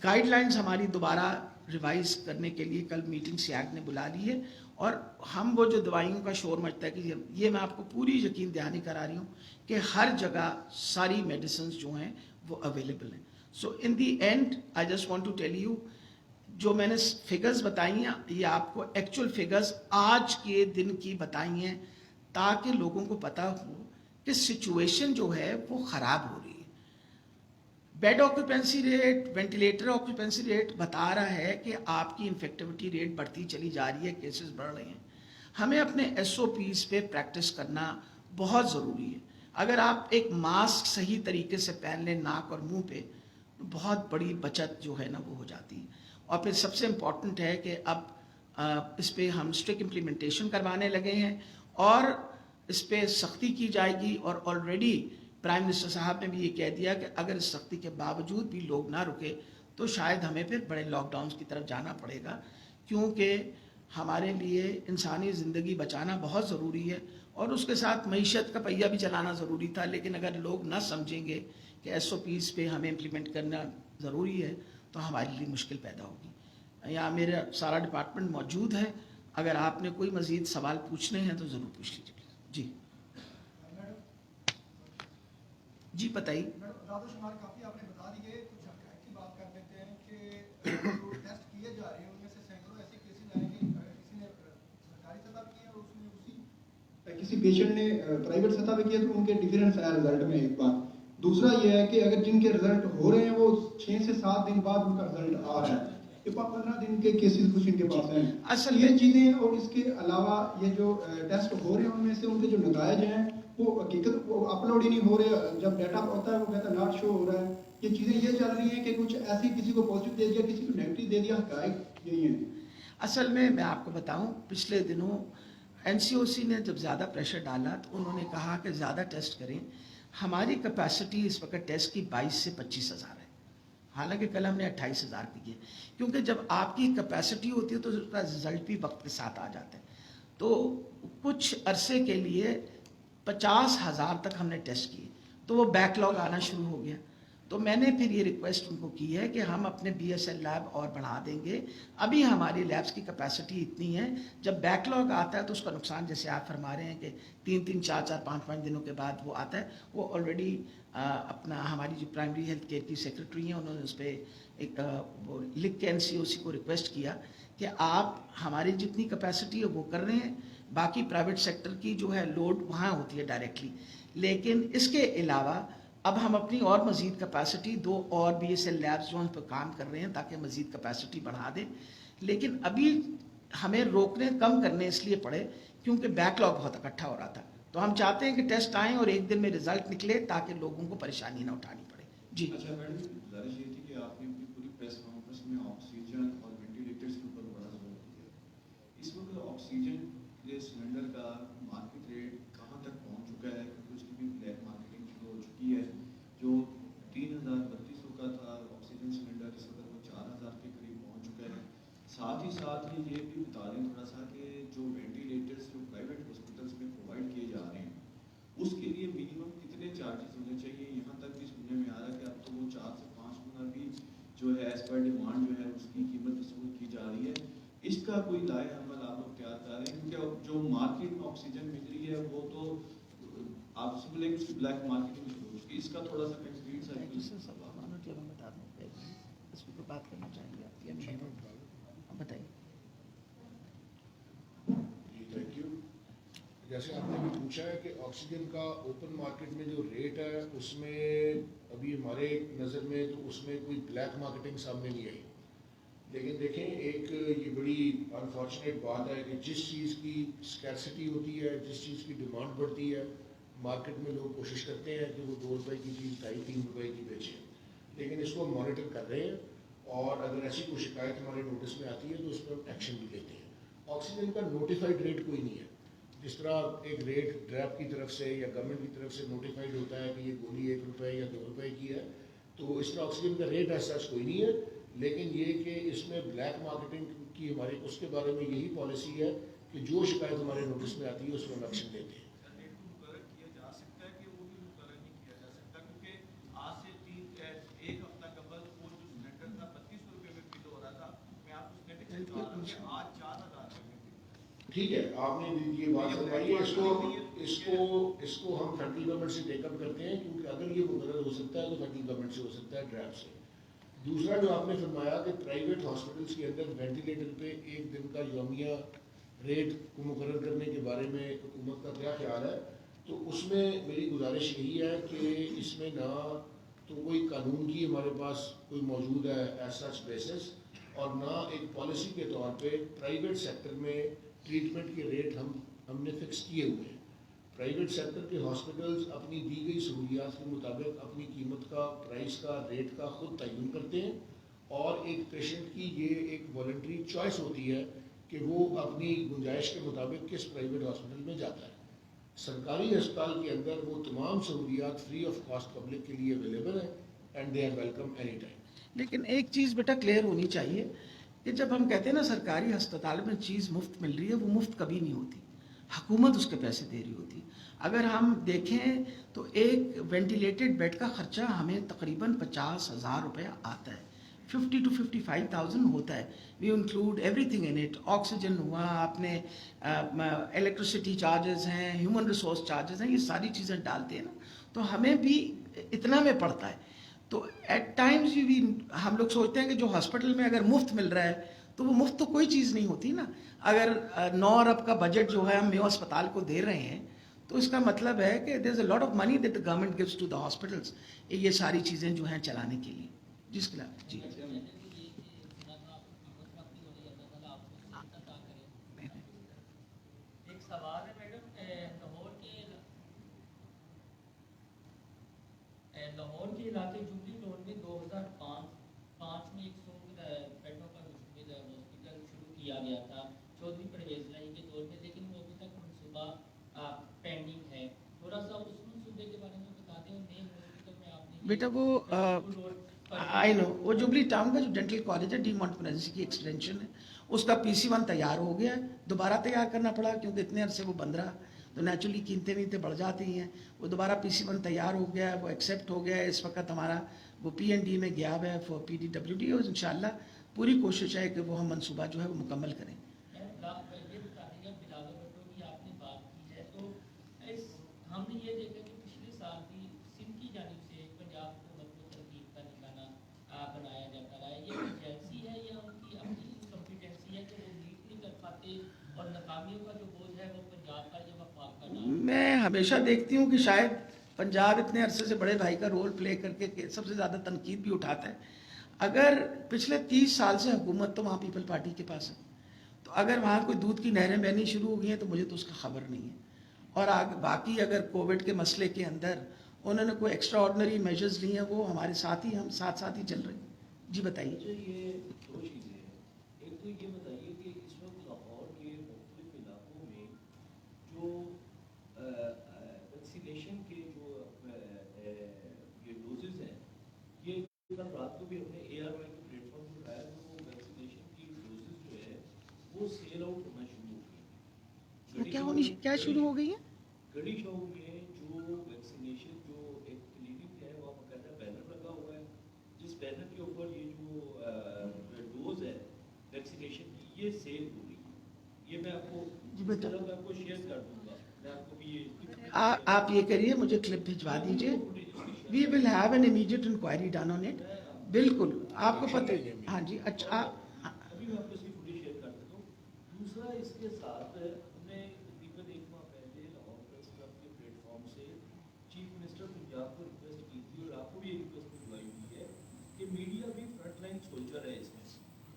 Speaker 1: گائیڈ لائنز ہماری دوبارہ ریوائز کرنے کے لیے کل میٹنگ سیاگ نے بلا لی ہے، اور ہم وہ جو دوائیوں کا شور مچتا ہے کہ یہ میں آپ کو پوری یقین دہانی کرا رہی ہوں کہ ہر جگہ ساری میڈیسنز جو ہیں وہ اویلیبل ہیں۔ So in the end I just want to tell you, جو میں نے فگرز بتائی ہیں یہ آپ کو ایکچوئل فگرز آج کے دن کی بتائی ہیں تاکہ لوگوں کو پتہ ہو کہ سچویشن جو ہے وہ خراب ہو رہی ہے۔ Bed occupancy rate, ventilator occupancy rate بتا رہا ہے کہ آپ کی انفیکٹیوٹی ریٹ بڑھتی چلی جا رہی ہے، کیسز بڑھ رہے ہیں۔ ہمیں اپنے ایس او پیز پہ پریکٹس کرنا بہت ضروری ہے۔ اگر آپ ایک ماسک صحیح طریقے سے پہن لیں ناک اور منہ پہ، بہت بڑی بچت جو ہے نا وہ ہو جاتی ہے۔ اور پھر سب سے امپورٹنٹ ہے کہ اب اس پہ ہم اسٹرکٹ امپلیمنٹیشن کروانے لگے ہیں اور اس پہ سختی کی جائے گی، اور آلریڈی پرائم منسٹر صاحب نے بھی یہ کہہ دیا کہ اگر اس سختی کے باوجود بھی لوگ نہ رکے تو شاید ہمیں پھر بڑے لاک ڈاؤنز کی طرف جانا پڑے گا، کیونکہ ہمارے لیے انسانی زندگی بچانا بہت ضروری ہے، اور اس کے ساتھ معیشت کا پہیہ بھی چلانا ضروری تھا۔ لیکن اگر لوگ نہ سمجھیں گے کہ ایس او پیز پہ ہمیں امپلیمنٹ کرنا ضروری ہے تو ہمارے لیے مشکل پیدا ہوگی۔ یہاں میرا سارا ڈپارٹمنٹ موجود ہے، اگر آپ نے کوئی مزید سوال پوچھنے ہیں تو ضرور پوچھ لیجیے۔ جی جی بتائیے۔
Speaker 2: اعداد و شمار کافی آپ نے بتا دیے، کچھ حقائق کی بات کر لیتے ہیں کہ جو ٹیسٹ کیے جا رہے ہیں ان میں سے سینکڑوں ایسے کیسز آئے کہ کسی نے سرکاری سطح پہ کیا اور اس میں کسی پیشنٹ نے پرائیویٹ سطح پہ کیا تو ان کے ڈفرینس آیا رزلٹ میں، ایک بات۔ دوسرا یہ ہے کہ اگر جن کے رزلٹ ہو رہے ہیں وہ 6 سے 7 دن بعد ان کا رزلٹ آ رہا ہے، یہ 15 دن کے کیسز کچھ ان کے پاس ہیں۔ اصل یہ چیزیں، اور اس کے علاوہ یہ جو ٹیسٹ ہو رہے ہیں ان میں سے ان کے جو نتائج ہیں وہ حقیقت وہ اپلوڈ ہی نہیں ہو رہے، جب ڈیٹا ہوتا ہے وہ کہتا ہے ناٹ شو ہو رہا ہے۔ یہ چیزیں یہ چل رہی ہیں کہ کچھ ایسی کسی کو پازیٹیو دے دیا کسی کو نیگیٹو دے دیا، حقائق یہی ہیں۔
Speaker 1: اصل میں آپ کو بتاؤں، پچھلے دنوں این سی او سی نے جب زیادہ پریشر ڈالا تو انہوں نے کہا کہ زیادہ ٹیسٹ کریں۔ ہماری کیپیسٹی اس وقت ٹیسٹ کی 22 سے 25 ہزار ہے، حالانکہ کل ہم نے 28 ہزار کی ہے، کیونکہ جب آپ کی کیپیسٹی ہوتی ہے تو اس کا رزلٹ بھی وقت کے ساتھ آ جاتا ہے۔ تو کچھ عرصے کے لیے 50 ہزار تک ہم نے ٹیسٹ کیے تو وہ بیک لاگ آنا شروع ہو گیا، تو میں نے پھر یہ ریکویسٹ ان کو کی ہے کہ ہم اپنے بی ایس ایل لیب اور بڑھا دیں گے۔ ابھی ہماری لیبس کی کیپیسٹی اتنی ہے، جب بیک لاگ آتا ہے تو اس کا نقصان جیسے آپ فرما رہے ہیں کہ 3 4 5 دنوں کے بعد وہ آتا ہے، وہ آلریڈی اپنا ہماری جو پرائمری ہیلتھ کیئر کی سیکرٹری ہیں انہوں نے اس پہ ایک وہ لکھ کے این سی او سی کو ریکویسٹ کیا کہ آپ ہماری جتنی کیپیسٹی ہے وہ کر رہے ہیں، باقی پرائیویٹ سیکٹر کی جو ہے لوڈ وہاں ہوتی ہے ڈائریکٹلی، لیکن اس کے علاوہ اب ہم اپنی اور مزید کیپیسٹی 2 اور بی ایس ایل لیبس جو ان پہ کام کر رہے ہیں تاکہ مزید کیپیسٹی بڑھا دیں۔ لیکن ابھی ہمیں روکنے کم کرنے اس لیے پڑے کیونکہ بیک لاگ بہت اکٹھا ہو رہا تھا، تو ہم چاہتے ہیں کہ ٹیسٹ آئیں اور ایک دن میں رزلٹ نکلے تاکہ لوگوں کو پریشانی نہ اٹھانی پڑے۔ جی
Speaker 3: اچھا میڈم، گزارش یہ تھی کہ آپ نے اپنی پوری پریس کانفرنس میں آکسیجن اور وینٹیلیٹرز کے اوپر بڑا زور دیا۔ اس وقت آکسیجن کے سلنڈر کا مارکیٹ ریٹ کہاں تک پہنچ چکا ہے؟ کیونکہ اس کی بھی بلیک مارکیٹنگ شروع ہو چکی ہے۔ جو 3,3200 کا تھا آکسیجن سلنڈر، اس وقت وہ 4,000 کے قریب پہنچ چکا ہے۔ ساتھ ہی ساتھ یہ بھی بتا دیں تھوڑا سا کہ جو وینٹیلیٹرز جو پرائیویٹ ہاسپٹلس میں پرووائڈ کیے جا رہے ہیں اس کے لیے منیمم کتنے چارجز ہونے چاہیے؟ یہاں تک بھی سننے میں آ رہا ہے کہ اب تو وہ 4 سے 5 گنا بھی جو ہے ایز پر ڈیمانڈ جو ہے اس کی قیمت وصول کی جا رہی ہے۔ اس کا کوئی لائے عمل آپ لوگ تیار کر رہے ہیں؟ کیونکہ جو مارکیٹ میں آکسیجن مل رہی ہے وہ تو آپ سمجھ لیں کہ اس کی بلیک مارکیٹنگ شروع ہو چکی ہے۔ اس کا تھوڑا سا کنکریٹ سا
Speaker 1: بتا دوں اس پہ بات کرنا چاہیں گے آپ بتائیے۔
Speaker 4: جیسے آپ نے بھی پوچھا ہے کہ آکسیجن کا اوپن مارکیٹ میں جو ریٹ ہے اس میں ابھی ہمارے نظر میں تو اس میں کوئی بلیک مارکیٹنگ سامنے نہیں آئی. لیکن دیکھیں ایک یہ بڑی انفارچونیٹ بات ہے کہ جس چیز کی اسکیرسٹی ہوتی ہے, جس چیز کی ڈیمانڈ بڑھتی ہے, مارکیٹ میں لوگ کوشش کرتے ہیں کہ وہ 2 روپے کی چیز 2.5-3 روپے کی بیچیں. لیکن اس کو ہم مانیٹر کر رہے ہیں اور اگر ایسی کوئی شکایت ہمارے نوٹس میں آتی ہے تو اس پر ہم ایکشن بھی لیتے ہیں. آکسیجن کا نوٹیفائڈ ریٹ کوئی نہیں ہے. جس طرح ایک ریٹ ڈریپ کی طرف سے یا گورنمنٹ کی طرف سے نوٹیفائڈ ہوتا ہے کہ یہ گولی 1 روپے یا 2 روپے کی ہے, تو اس طرح آکسیجن کا ریٹ ایسا کوئی نہیں ہے. لیکن یہ کہ اس میں بلیک مارکیٹنگ کی ہماری اس کے بارے میں یہی پالیسی ہے کہ جو شکایت ہمارے نوٹس میں آتی ہے اس میں ہم ایکشن لیتے ہیں.
Speaker 3: ریٹ کو مقرر کیا جا سکتا ہے کہ وہ بھی مقرر نہیں کیا جا سکتا, کیونکہ آج سے 1 ہفتہ قبل وہ جو سلنڈر تھا 32 روپے میں فل ہو رہا تھا. میں آپ کو اسٹیٹس بتا رہا ہوں کہ آج 4000 روپے میں فل.
Speaker 4: ٹھیک ہے, آپ نے یہ بات فرمائی ہے. اس کو ہم فیڈرل گورنمنٹ سے ٹیک اپ کرتے ہیں, کیونکہ اگر یہ مقرر ہو سکتا ہے تو فیڈرل گورنمنٹ سے ہو سکتا ہے, ڈریپ سے. دوسرا جو آپ نے فرمایا کہ پرائیویٹ ہاسپٹلس کے اندر وینٹیلیٹر پہ 1 دن کا یومیہ ریٹ کو مقرر کرنے کے بارے میں حکومت کا کیا خیال ہے, تو اس میں میری گزارش یہی ہے کہ اس میں نہ تو کوئی قانون کی ہمارے پاس کوئی موجود ہے ایز سچ بیسس, اور نہ ایک پالیسی کے طور پہ پرائیویٹ سیکٹر میں ٹریٹمنٹ کے ریٹ ہم نے فکس کیے ہوئے ہیں. پرائیویٹ سیکٹر کے ہاسپٹلز اپنی دی گئی سہولیات کے مطابق اپنی قیمت کا, پرائس کا, ریٹ کا خود تعین کرتے ہیں, اور ایک پیشنٹ کی یہ ایک والنٹری چوائس ہوتی ہے کہ وہ اپنی گنجائش کے مطابق کس پرائیویٹ ہاسپٹل میں جاتا ہے. سرکاری ہسپتال کے اندر وہ تمام سہولیات فری آف کاسٹ پبلک کے لیے اویلیبل ہیں and they are welcome any time.
Speaker 1: لیکن ایک چیز بیٹا کلیئر ہونی چاہیے کہ جب ہم کہتے ہیں نا سرکاری ہسپتال میں چیز مفت مل رہی ہے, وہ مفت کبھی نہیں ہوتی, حکومت اس کے پیسے دے رہی ہوتی. اگر ہم دیکھیں تو ایک وینٹیلیٹڈ بیڈ کا خرچہ ہمیں تقریباً 50,000 روپے آتا ہے, 50 to 55,000 ہوتا ہے. We include everything in it. Oxygen ہوا, اپنے الیکٹریسٹی چارجز ہیں, ہیومن ریسورس چارجز ہیں, یہ ساری چیزیں ڈالتے ہیں نا, تو ہمیں بھی اتنا میں پڑتا ہے. تو ایٹ ٹائمز بھی ہم لوگ سوچتے ہیں کہ جو ہاسپٹل میں اگر مفت مل رہا ہے تو وہ مفت تو کوئی چیز نہیں ہوتی نا. اگر 9 ارب کا بجٹ جو ہے ہم میو اسپتال کو دے رہے ہیں تو اس کا مطلب ہے کہ there is a lot of money that the government gives to the hospitals, یہ ساری چیزیں جو ہیں چلانے کے لیے. جس کے خلاف جی
Speaker 5: ایک سوال ہے میڈم, لاہور کے علاقے جوبلی روڈ میں 2005 میں ایک 100 بیڈوں کا ہاسپٹل شروع کیا گیا تھا چودھری پرویز لائی کے دور میں, لیکن وہ ابھی تک منصوبہ پینڈنگ ہے. تھوڑا سا اس منصوبے کے بارے میں بتا دیں. نئے ہاسپٹل میں آپ نے
Speaker 1: بیٹا وہ آئی نو وہ جوبلی ٹاؤن کا جو ڈینٹل کالج ہے ڈی مونٹمرنسی کی ایکسٹینشن ہے, اس کا PC1 تیار ہو گیا ہے. دوبارہ تیار کرنا پڑا کیونکہ اتنے عرصے وہ بند رہا, تو نیچرلی قیمتیں ویمتیں بڑھ جاتی ہیں. وہ دوبارہ PC1 تیار ہو گیا ہے, وہ ایکسیپٹ ہو گیا ہے. اس وقت ہمارا وہ P&D میں گیا ہوا ہے فور PDWD, اور انشاءاللہ پوری کوشش ہے کہ وہ ہم منصوبہ جو ہے وہ مکمل کریں.
Speaker 5: ہم نے یہ دیکھا کہ پچھلے سال بھی سندھ کی جانب سے پنجاب حکومت کو تنقید کا نشانہ بنایا جاتا رہا ہے. یہ ایجنسی ہے یا ان کی اپنی کمپیٹنسی ہے کہ وہ میٹ نہیں کر پاتے اور ناکامیوں کا جو بوجھ ہے وہ پنجاب کا یا وفاق کا ڈال؟
Speaker 1: میں ہمیشہ دیکھتی ہوں کہ شاید پنجاب اتنے عرصے سے بڑے بھائی کا رول پلے کر کے سب سے زیادہ تنقید بھی اٹھاتا ہے. اگر پچھلے 30 سال سے حکومت تو وہاں پیپل پارٹی کے پاس ہے, تو اگر وہاں کوئی دودھ کی نہریں بہنی شروع ہو گئی ہیں تو مجھے تو اس کا خبر نہیں ہے. اور باقی اگر کووڈ کے مسئلے کے اندر انہوں نے کوئی ایکسٹرا آرڈنری میجرز لی ہیں, وہ ہمارے ساتھ ہی ہم ساتھ ہی چل رہے ہیں. جی بتائیے.
Speaker 6: یہ 2 چیزیں ہیں. ایک تو یہ بتائیے کہ اس وقت لاہور کے مختلف علاقوں میں جو ویکسینیشن کے جو یہ ڈوزز ہیں, یہ کل رات کو بھی ہم نے ARY کے پلیٹ فارم پر اٹھایا, تو وہ ویکسینیشن کی ڈوزز جو ہے وہ سیل آؤٹ ہونا شروع ہو گئی.
Speaker 1: کیا شروع ہو گئی ہے؟
Speaker 6: گڑی چوک میں جو ویکسینیشن جو ایک کلینک ہے وہاں باقاعدہ بینر لگا ہوا ہے, جس بینر کے اوپر یہ جو ڈوز ہے ویکسینیشن کی یہ سیل ہو رہی ہے. یہ میں آپ کو شیئر کر دوں گا. میں آپ کو بھی
Speaker 1: آپ یہ کریے, مجھے کلپ بھجوا دیجیے. We will have an immediate inquiry done on it. بالکل آپ کو پتہ ہے. ہاں جی اچھا,
Speaker 6: ابھی میں آپ کو اس کی فوٹیج شیئر کر دیتا ہوں. دوسرا اس کے ساتھ ہم نے تقریباً 1 ماہ پہلے पंजाब को रिक्वेस्ट की थी और आपको भी ये रिक्वेस्ट भिजवाई हुई है कि मीडिया भी फ्रंट लाइन सोल्जर है इसमें।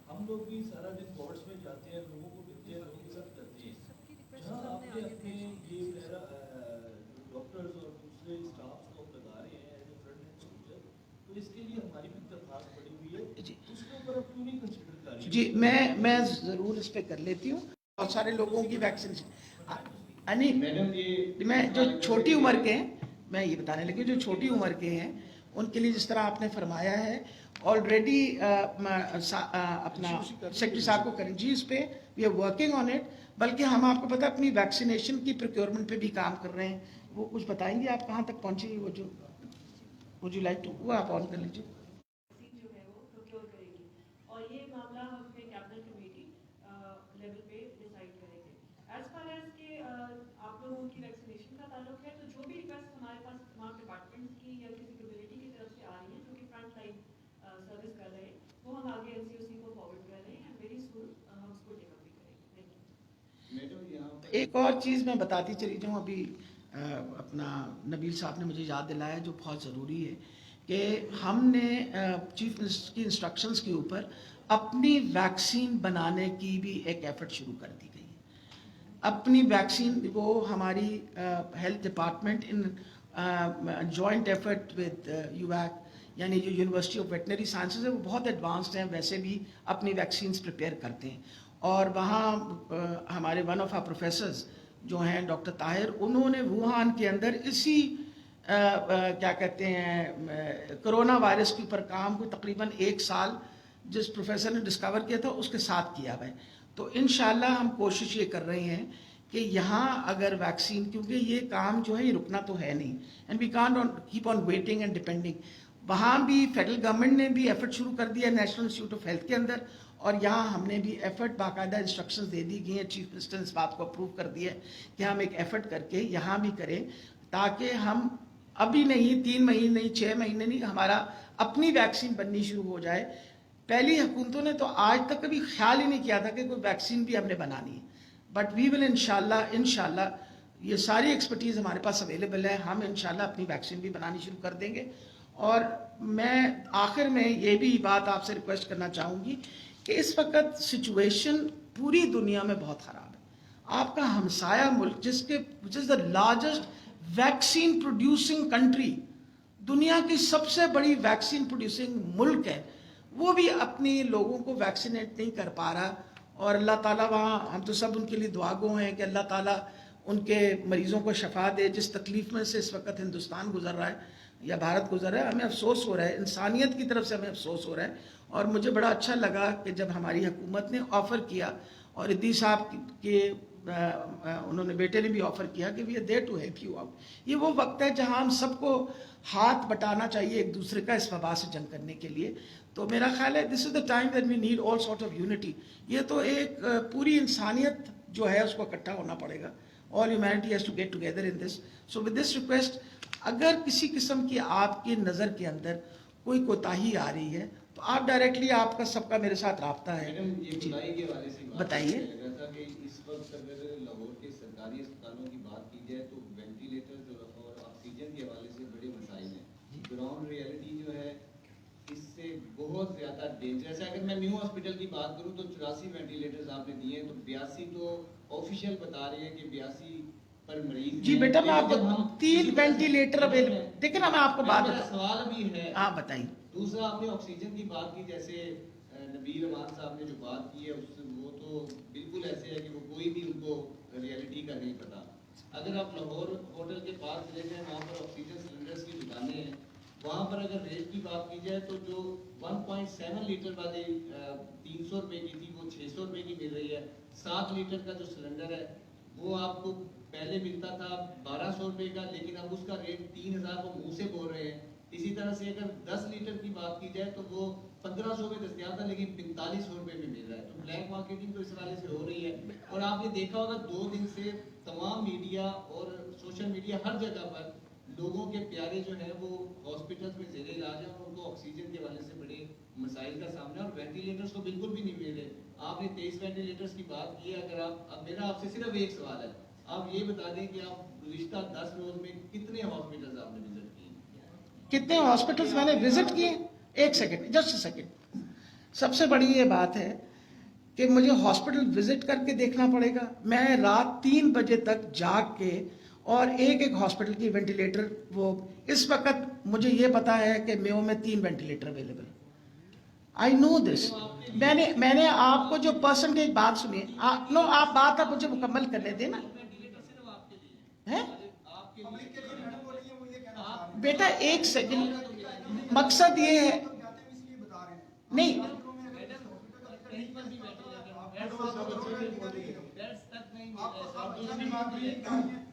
Speaker 6: हम लोग भी सारा दिन कोर्ट्स में जाते हैं, लोगों को मिलते हैं, लोगों के साथ करते हैं। जहाँ आपने अपने ये डॉक्टर्स और दूसरे स्टाफ को लगा रहे हैं as a front line soldier, तो इसके लिए हमारी भी दरख्वास्त पड़ी हुई है, उसके ऊपर आप क्यों नहीं कंसिडर कर रही?
Speaker 1: जी, मैं ज़रूर इस पे कर लेती हूँ। बहुत सारे लोगों की वैक्सीनेशन
Speaker 3: मैडम ये
Speaker 1: मैं जो छोटी उम्र के हैं, मैं ये बताने लगी, जो छोटी उम्र के हैं उनके लिए जिस तरह आपने फरमाया है ऑलरेडी अपना सेक्रेटरी साहब को करें जी, इस पे we are working on it. बल्कि हम आपको पता है अपनी वैक्सीनेशन की प्रोक्योरमेंट पे भी काम कर रहे हैं। वो कुछ बताएंगे आप कहाँ तक पहुँची, वो जो वुड यू लाइक टू, वो आप ऑन कर लीजिए।
Speaker 7: जो है वो प्रोक्योर करेगी और ये मामला हम अपने कैबिनेट कमेटी लेवल पे डिसाइड करेंगे। एज फार एज के आप लोगों की वैक्सीनेशन का ताल्लुक है, तो जो भी रिक्वेस्ट हमारे पास तमाम डिपार्टमेंट्स की या किसी कम्युनिटी की तरफ से आ रही है जो कि फ्रंट लाइन सर्विस कर रहे हैं, वो हम आगे एनसीओसी को फॉरवर्ड कर रहे हैं एंड वेरी सून हम उसको टेकअप भी करेंगे। Thank you.
Speaker 3: मैडम यहाँ पर
Speaker 1: एक और चीज़ मैं बताती चली जाऊँ, अभी अपना नबील साहब ने मुझे याद दिलाया जो बहुत ज़रूरी है कि हमने चीफ मिनिस्टर की इंस्ट्रक्शंस के ऊपर अपनी वैक्सीन बनाने की भी एक एफर्ट शुरू कर दी गई है। अपनी वैक्सीन वो हमारी health department in joint effort with UVAS यानी जो यूनिवर्सिटी ऑफ वेटनरी साइंसेज है वो बहुत एडवांस्ड हैं, वैसे भी अपनी वैक्सीन्स प्रिपेयर करते हैं। और वहाँ हमारे वन ऑफ आवर प्रोफेसर्स जो हैं डॉक्टर ताहिर, उन्होंने वुहान के अंदर इसी क्या कहते हैं कोरोना वायरस के ऊपर काम को तकरीबन 1 साल जिस प्रोफेसर ने डिस्कवर किया था उसके साथ किया हुआ है। तो इंशाल्लाह हम कोशिश ये कर रहे हैं कि यहाँ अगर वैक्सीन, क्योंकि ये काम जो है ये रुकना तो है नहीं and we can't keep on waiting and depending. वहाँ भी फेडरल गवर्नमेंट ने भी एफर्ट शुरू कर दिया नेशनल इंस्टीट्यूट ऑफ हेल्थ के अंदर, और यहाँ हमने भी एफर्ट बाकायदा इंस्ट्रक्शंस दे दी गई हैं। चीफ मिनिस्टर ने इस बात को अप्रूव कर दिया है कि हम एक एफर्ट करके यहाँ भी करें ताकि हम अभी नहीं 3 महीने नहीं 6 महीने नहीं हमारा अपनी वैक्सीन बननी शुरू हो जाए। पहली हुकूमतों ने तो आज तक कभी ख्याल ही नहीं किया था कि कोई वैक्सीन भी हमने बनानी है, बट वी विल इंशाल्लाह ये सारी एक्सपर्टीज़ हमारे पास अवेलेबल है, हम इंशाल्लाह अपनी वैक्सीन भी बनानी शुरू कर देंगे। और मैं आखिर में ये भी बात आपसे रिक्वेस्ट करना चाहूँगी कि इस वक्त सिचुएशन पूरी दुनिया में बहुत ख़राब है। आपका हमसाया मुल्क which is the largest vaccine producing country, दुनिया की सबसे बड़ी वैक्सीन प्रोड्यूसिंग मुल्क है, वो भी अपनी लोगों को वैक्सीनेट नहीं कर पा रहा। और अल्लाह ताला वहाँ, हम तो सब उनके लिए दुआ गो हैं कि अल्लाह ताला उनके मरीज़ों को शफा दे। जिस तकलीफ़ में से इस वक्त हिंदुस्तान गुजर रहा है या भारत गुजर रहा है, हमें अफसोस हो रहा है, इंसानियत की तरफ से हमें अफसोस हो रहा है। और मुझे बड़ा अच्छा लगा कि जब हमारी हुकूमत ने ऑफ़र किया और इद्दी साहब के उन्होंने बेटे ने भी ऑफ़र किया कि we are there to help you out. ये वो वक्त है जहां हम सबको हाथ बटाना चाहिए एक दूसरे का इस वबा से जंग करने के लिए। तो मेरा ख्याल है this is the time that we need all sort of unity. ये तो एक पूरी इंसानियत जो है उसको इकट्ठा होना पड़ेगा। All humanity has to get together in this. So with this request, अगर किसी किस्म की आपकी नज़र के अंदर कोई कोताही आ रही है तो आप डायरेक्टली, आपका सबका मेरे साथ रब्ता है।
Speaker 3: मैडम ये खुदाई के हवाले से
Speaker 1: बताइए।
Speaker 3: लगा था कि इस वक्त अगर लाहौर के सरकारी अस्पतालों की बात की जाए तो वेंटिलेटर और ऑक्सीजन के हवाले से बड़े मसाइल हैं। ग्राउंड रियलिटी जो है इससे बहुत ज़्यादा डेंजरस है। अगर मैं न्यू हॉस्पिटल की बात करूं तो 84 वेंटिलेटर्स आपने दिए हैं, तो 82 तो ऑफिशियल बता रहे हैं कि 82 पर मरीज
Speaker 1: जी बेटा, मैं आपको
Speaker 3: जब हम
Speaker 1: 3 वेंटिलेटर अवेलेबल, देखिए ना मैं आपको बात
Speaker 3: मेरा
Speaker 1: बताऊं।
Speaker 3: सवाल भी है।
Speaker 1: हाँ बताइए।
Speaker 3: दूसरा, आपने ऑक्सीजन की बात की, जैसे नबीर अमान साहब ने जो बात की है उससे वो तो बिल्कुल ऐसे है कि वो कोई भी उनको रियलिटी का नहीं पता। अगर आप लाहौर होटल के पास चले जाएं, वहाँ पर ऑक्सीजन सिलेंडर्स की दुकानें हैं, वहाँ पर अगर रेट की बात की जाए तो जो 1.7 लीटर वाली 300 रुपये की थी वो 600 रुपये की मिल रही है। 7 लीटर का जो सिलेंडर है वो आपको पहले मिलता था 1200 रुपये का, लेकिन अब उसका रेट 3000 वो मुँह से बोल रहे हैं। इसी तरह से अगर 10 लीटर की बात की जाए तो वो 1500 में दस्तियाब था, लेकिन 4500 रुपये में मिल रहा है। तो ब्लैक मार्केटिंग तो इस वाले से हो रही है। और आपने देखा होगा 2 दिन से तमाम मीडिया और सोशल मीडिया हर जगह पर लोगों के प्यारे जो है वो हॉस्पिटल्स में ज़ेरे इलाज है और उनको ऑक्सीजन के हवाले से बड़े मसाइल का सामना है। और वेंटिलेटर्स तो बिल्कुल भी नहीं मिल रहे। आपने 23 वेंटिलेटर्स की बात की है। अगर आप, अब मेरा आपसे सिर्फ एक सवाल है, आप ये बता दें कि आप गुज़िश्ता 10 रोज में कितने हॉस्पिटल्स आपने विजिट किए?
Speaker 1: कितने हॉस्पिटल्स मैंने विजिट किए, एक सेकंड, जस्ट सेकंड। सबसे बड़ी ये बात है कि मुझे हॉस्पिटल विजिट करके देखना पड़ेगा। मैं रात 3 बजे तक जाग के और एक एक हॉस्पिटल की वेंटिलेटर, वो इस वक्त मुझे ये पता है कि मेयो में 3 ventilator available. I know this. मैंने आपको जो परसेंटेज बात सुनी, नो आप बात आप मुझे मुकम्मल करने देना है।
Speaker 2: पब्लिक के लिए मैडम बोल रही है, वो ये कहना चाह रहे हैं।
Speaker 1: बेटा एक सेकंड, मकसद ये है
Speaker 2: तो कहते हैं इसलिए बता रहे हैं।
Speaker 1: नहीं,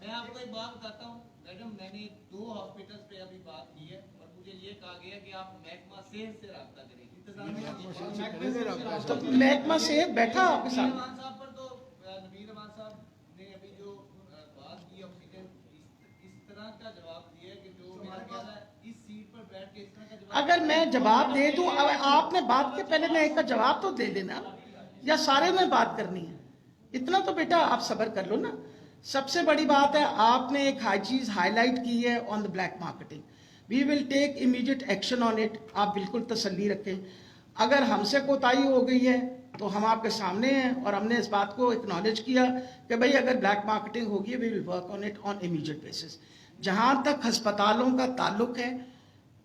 Speaker 5: मैं आपको एक बात बताता हूँ मैडम, मैंने 2 हॉस्पिटल्स पे अभी बात की है और मुझे ये कहा गया कि आप महकमा सेहत से रब्ता करें।
Speaker 1: तो महकमा से बैठा आपके साथ।
Speaker 5: रहमान साहब पर तो नबीर रहमान साहब ने अभी जो बात की ऑक्सीजन, इस तरह का जवाब दिया कि जो मेरा ख्याल है इस सीट पर बैठ के इस तरह का जवाब।
Speaker 1: अगर मैं जवाब दे दूं, आपने बात के पहले मैं एक का जवाब तो दे देना, या सारे में बात करनी है? इतना तो बेटा आप सब्र कर लो ना। सबसे बड़ी बात है, आपने एक चीज हाईलाइट की है on the black marketing. We will take immediate action on it. आप बिल्कुल तसल्ली रखें। अगर हमसे कोताही हो गई है तो हम आपके सामने हैं और हमने इस बात को एक्नॉलेज किया कि भाई अगर ब्लैक मार्केटिंग होगी, we will work on it on immediate basis. जहां तक अस्पतालों का ताल्लुक है,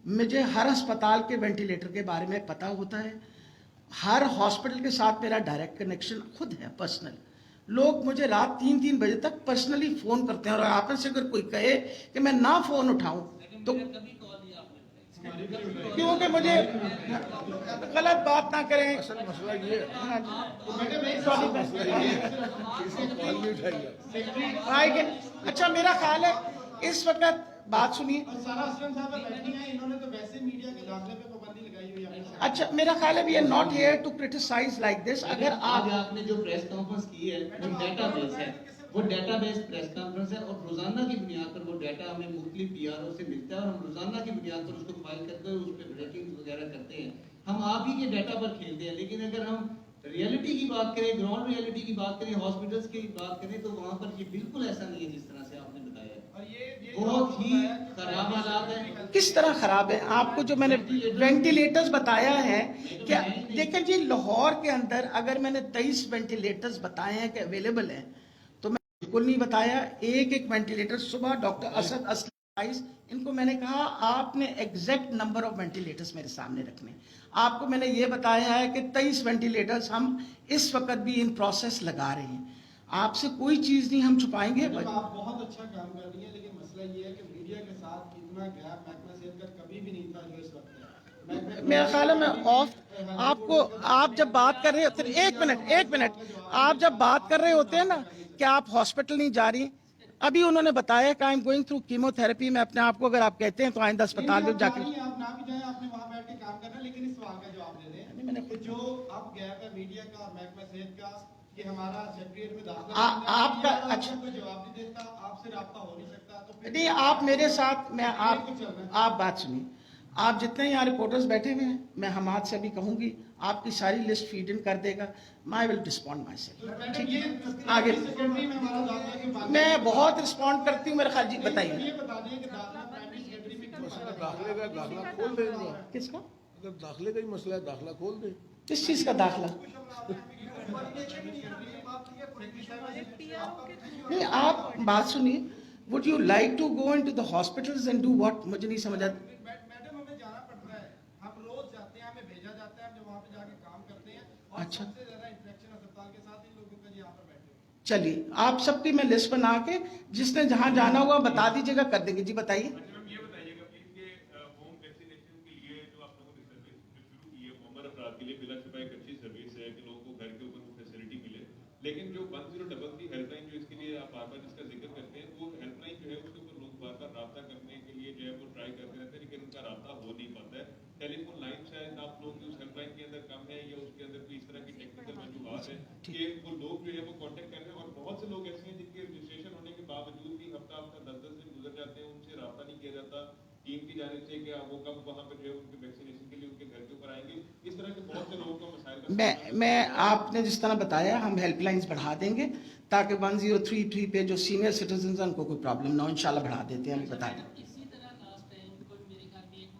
Speaker 1: मुझे हर अस्पताल के वेंटिलेटर के बारे में पता होता है। हर हॉस्पिटल के साथ मेरा डायरेक्ट कनेक्शन खुद है, पर्सनल। लोग मुझे रात 3-3 बजे तक पर्सनली फोन करते हैं और आप में से अगर कोई कहे कि मैं ना फोन उठाऊं तो
Speaker 5: कभी कॉल दिया आपने?
Speaker 1: क्योंकि मुझे गलत बात ना करें।
Speaker 4: असल मसला ये
Speaker 1: अच्छा, मेरा ख्याल है इस वक्त बात सुनिए।
Speaker 2: सारा असलम साहब बैठे नहीं है, इन्होंने तो वैसे मीडिया के दाखिले पे पाबंदी लगाई हुई है।
Speaker 1: अच्छा, मेरा ख्याल है we are not here to criticise like this. अगर
Speaker 8: आज
Speaker 1: आप
Speaker 8: आपने जो प्रेस कॉन्फ्रेंस की है जो डेटाबेस है, वो डेटाबेस प्रेस कॉन्फ्रेंस है और रोजाना की बुनियाद पर वो डाटा हमें मुख्तलिफ पीआरओ से मिलता है और हम रोजाना की बुनियाद पर उसको फाइल करते हैं, उस पर ब्रेकिंग वगैरह करते हैं। हम आप ही के डाटा पर खेलते हैं। लेकिन अगर हम रियलिटी की बात करें, ग्राउंड रियलिटी की बात करें, हॉस्पिटल्स की बात करें, तो वहाँ पर ये बिल्कुल ऐसा नहीं है जिस तरह से आपने बताया है।
Speaker 2: और ये
Speaker 8: बहुत ही खराब हालात है।
Speaker 1: किस तरह खराब है? आपको जो मैंने वेंटिलेटर्स बताया है, क्या देखें जी, लाहौर के अंदर अगर मैंने 23 वेंटिलेटर्स बताए हैं कि अवेलेबल हैं, तो मैं बिल्कुल नहीं बताया। एक एक वेंटिलेटर सुबह डॉक्टर असद असलम, इनको मैंने कहा आपने एग्जैक्ट नंबर ऑफ वेंटिलेटर्स मेरे सामने रखने। आपको मैंने ये बताया है कि 23 वेंटिलेटर्स हम इस वक्त भी इन प्रोसेस लगा रहे हैं। आपसे कोई चीज नहीं हम छुपाएंगे।
Speaker 2: आप बहुत अच्छा काम कर रही हैं, लेकिन मसला ये है कि मीडिया के साथ इतना गैप महकमा सेहत का कभी भी नहीं था जो इस वक्त है।
Speaker 1: मेरा ख्याल है मैं ऑफ आपको, आप जब बात कर रहे होते हैं, एक मिनट, आप जब बात कर रहे होते हैं ना कि आप हॉस्पिटल नहीं जा रही, अभी उन्होंने बताया कि I am going through chemotherapy. मैं अपने आप को, अगर आप कहते हैं तो आइंदा अस्पताल में जाकर,
Speaker 2: आप ना भी जाएं, आपने वहां बैठ के काम करना है, लेकिन इस सवाल का जवाब दे दें।
Speaker 1: मैंने
Speaker 2: कि जो अब गैप है मीडिया का और महकमा सेहत का कि हमारा सेक्रेटरीट में दाखिला
Speaker 1: आपका अच्छा
Speaker 2: कोई जवाब नहीं देता, आपसे राब्ता हो नहीं सकता, तो फिर
Speaker 1: नहीं, आप मेरे साथ, मैं आप बात सुनिए। आप जितने यहाँ रिपोर्टर्स बैठे हुए हैं, मैं हमाद से अभी कहूंगी आपकी सारी लिस्ट फीड इन कर देगा। I will respond my self. ठीक है, आगे
Speaker 2: सेक्रेटरी में हमारा दाखिला के बाद
Speaker 1: मैं बहुत रिस्पॉन्ड करती हूँ। मेरा ख्याल जी बताइए
Speaker 2: ये बता दें कि दाखिला प्राइमरी सेक्रेटरी में क्यों
Speaker 4: मसला दाखिले का, दाखिला खोल देंगे।
Speaker 1: किसका?
Speaker 4: अगर दाखिले का ही मसला है, दाखिला खोल दे।
Speaker 1: किस चीज का दाखला? नहीं, आप बात सुनिए। Would you like to go into the hospitals and do what? मुझे नहीं समझ आता।
Speaker 2: मैडम हमें जाना पड़ता है, हम रोज जाते हैं, हमें भेजा जाता है, हम जब वहाँ पे जाके काम करते हैं और
Speaker 1: अच्छा।
Speaker 2: सबसे ज्यादा इंटरेक्शन अस्पताल के साथ इन लोगों का यहाँ पर बैठे हैं।
Speaker 1: चलिए, आप सबकी मैं लिस्ट बना के जिसने जहां जाना हुआ बता दीजिएगा, कर देंगे। जी बताइए।
Speaker 9: ये बताइएगा प्लीज कि होम वैक्सीनेशन के लिए जो आप लोगों ने सर्विस शुरू की है, उम्र अफराद के लिए बिलाशुबा एक अच्छी सर्विस है कि लोगों को घर के ऊपर वो फैसिलिटी मिले। लेकिन जो 1033 हेल्पलाइन जो इसके लिए आप बार बार जिसका जिक्र करते हैं, वो हेल्पलाइन जो है उसके ऊपर लोग बार बार रब्ता करने के लिए जो है वो ट्राई करते रहते हैं, लेकिन उनका रब्ता हो नहीं पाता है। टेलीफोन लाइन शायद आप लोग उस हेल्पलाइन के अंदर कम है या उसके अंदर कोई इस तरह की टेक्निकल वजूहत है कि वो लोग जो है वो कॉन्टेक्ट कर रहे हैं। और बहुत से लोग ऐसे हैं जिनके रजिस्ट्रेशन होने के बावजूद भी हफ्ता 10-10 दिन गुजर जाते हैं, उनसे रब्ता नहीं किया जाता टीम की जाने से कि वो कब वहाँ पर जो है उनके वैक्सीनेशन के लिए उनके घर के ऊपर आएंगे। इस तरह के बहुत से लोगों का मसाइल
Speaker 1: मैं आपने जिस तरह बताया, हम हेल्पलाइंस बढ़ा देंगे ताकि 1033 पे जो सीनियर सिटीजन हैं उनको कोई प्रॉब्लम ना हो। इंशाल्लाह बढ़ा देते हैं, हम बता दें।
Speaker 5: इसी तरह लास्ट टाइम कोई मेरे ख्याल में एक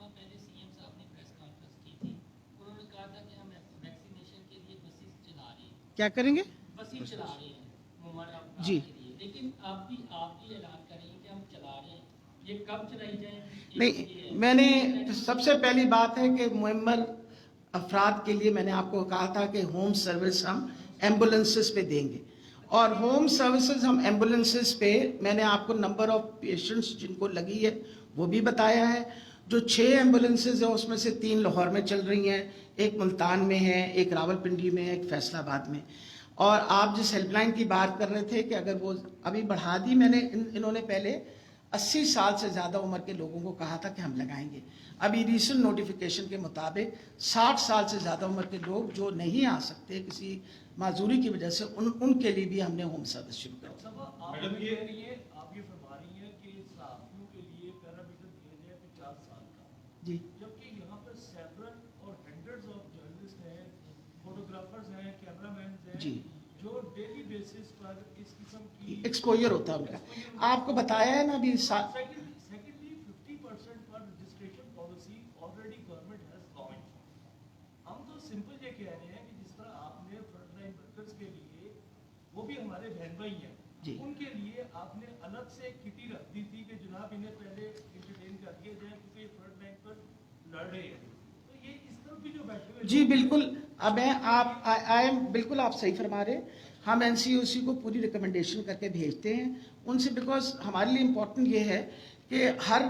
Speaker 1: क्या करेंगे?
Speaker 5: बस ही चला रहे हैं उमर अफराद
Speaker 1: जी।
Speaker 5: के लिए, लेकिन आप भी ऐलान करेंगे कि हम चला रहे हैं, ये कब चलाई जाए?
Speaker 1: नहीं, मैंने सबसे पहली बात है कि मुअम्मर अफराद के लिए मैंने आपको कहा था कि होम सर्विस हम एम्बुलेंसेस पे देंगे, और होम सर्विसेज हम एम्बुलेंसेस पे मैंने आपको नंबर ऑफ पेशेंट्स जिनको लगी है वो भी बताया है। जो 6 एम्बुलेंसेज है उसमें से 3 लाहौर में चल रही हैं, एक मुल्तान में है, एक रावलपिंडी में है, एक फैसलाबाद में। और आप जिस हेल्पलाइन की बात कर रहे थे कि अगर वो अभी बढ़ा दी, मैंने इन्होंने पहले 80 साल से ज़्यादा उम्र के लोगों को कहा था कि हम लगाएंगे। अभी रीसेंट नोटिफिकेशन के मुताबिक 60 साल से ज़्यादा उम्र के लोग जो नहीं आ सकते किसी माजूरी की वजह से, उनके लिए भी हमने होम सर्विस शुरू कर दी।
Speaker 6: मैडम आप ये फरमा रही हैं कि सहाफ़ियों के लिए पैरामीटर दिया जाए 50 साल का,
Speaker 1: जी
Speaker 6: जबकि यहाँ पर सेवरल और हंड्रेड्स ऑफ जर्नलिस्ट हैं, फोटोग्राफर्स हैं, कैमरामैन हैं,
Speaker 1: जी,
Speaker 6: जो डेली बेसिस पर इस किस्म की
Speaker 1: एक्सपोजर होता है उनका। आपको बताया है ना अभी
Speaker 6: सेकेंडली 50% पर registration policy already government has launch. हम तो सिंपल ये कह रहे हैं कि जिस तरह आपने फ्रंटलाइन वर्कर्स के लिए, वो भी हमारे बहन भाई हैं,
Speaker 1: जी।
Speaker 6: उनके लिए आपने अलग से किटी रख दी थी कि जनाब इन्हें पहले इंटरटेन कर दिया जाए क्योंकि फ्रंटलाइन पर लड़ रहे हैं। तो ये इस तरफ भी जो बैठे हुए
Speaker 1: जी बिल्कुल, अब आई एम बिल्कुल आप सही फरमा रहे। हम एनसीओसी को पूरी रिकमेंडेशन करके भेजते हैं उनसे, बिकॉज हमारे लिए इम्पोर्टेंट ये है कि हर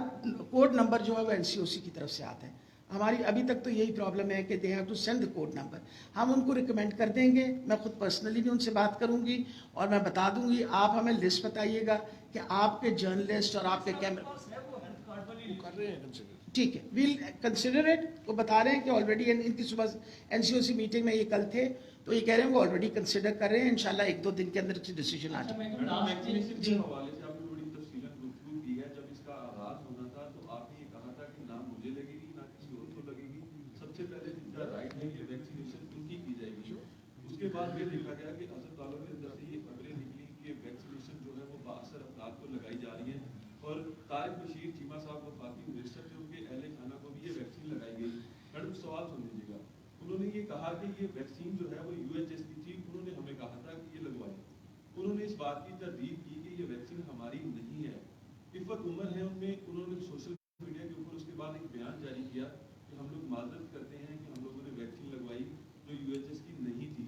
Speaker 1: कोड नंबर जो है वो एनसीओसी की तरफ से आता है। हमारी अभी तक तो यही प्रॉब्लम है कि they have to send the code number. हम उनको रिकमेंड कर देंगे, मैं खुद पर्सनली भी उनसे बात करूंगी और मैं बता दूंगी। आप हमें लिस्ट बताइएगा कि आपके जर्नलिस्ट और आपके कैमरा
Speaker 4: कर रहे हैं कंसिडर।
Speaker 1: ठीक है, वील कंसिडर इट। वो बता रहे हैं कि ऑलरेडी इनकी सुबह एनसीओसी मीटिंग में ये कल थे, तो ये कह रहे हैं वो ऑलरेडी कंसिडर कर रहे हैं। इंशाल्लाह 1-2 दिन के अंदर डिसीजन आ जाए।
Speaker 9: मैडम वैक्सीनेशन
Speaker 1: जी।
Speaker 9: के हवाले से आपने बड़ी तफसीलन गुफ्तगू की है। जब इसका आगाज होना था तो आपने ये कहा था कि ना मुझे लगेगी ना किसी और को लगेगी, सबसे पहले जिनका राइट है कि वैक्सीनेशन उनकी की जाएगी। उसके बाद ये देखा गया कि हजरत वालों के अंदर से ये खबरें निकली कि वैक्सीनेशन जो है वो बाअसर अफराद को लगाई जा रही है, और तारिक बशीर चीमा साहब वफाकी मिनिस्टर थे, उनके अहले खाना को भी ये वैक्सीन लगाई गई। मैडम सवाल सुन लीजिएगा, उन्होंने ये कहा कि ये वैक्सीन जो है वो यूएचएस की थी, उन्होंने हमें कहा था कि ये लगवाएं। उन्होंने इस बात की तरदीद की कि ये वैक्सीन हमारी नहीं है। इफ़त उमर है उनमें, उन्होंने सोशल मीडिया के ऊपर उसके बाद एक बयान जारी किया कि हम लोग माजरत करते हैं कि हम लोगों ने वैक्सीन लगवाई जो यूएचएस की नहीं थी।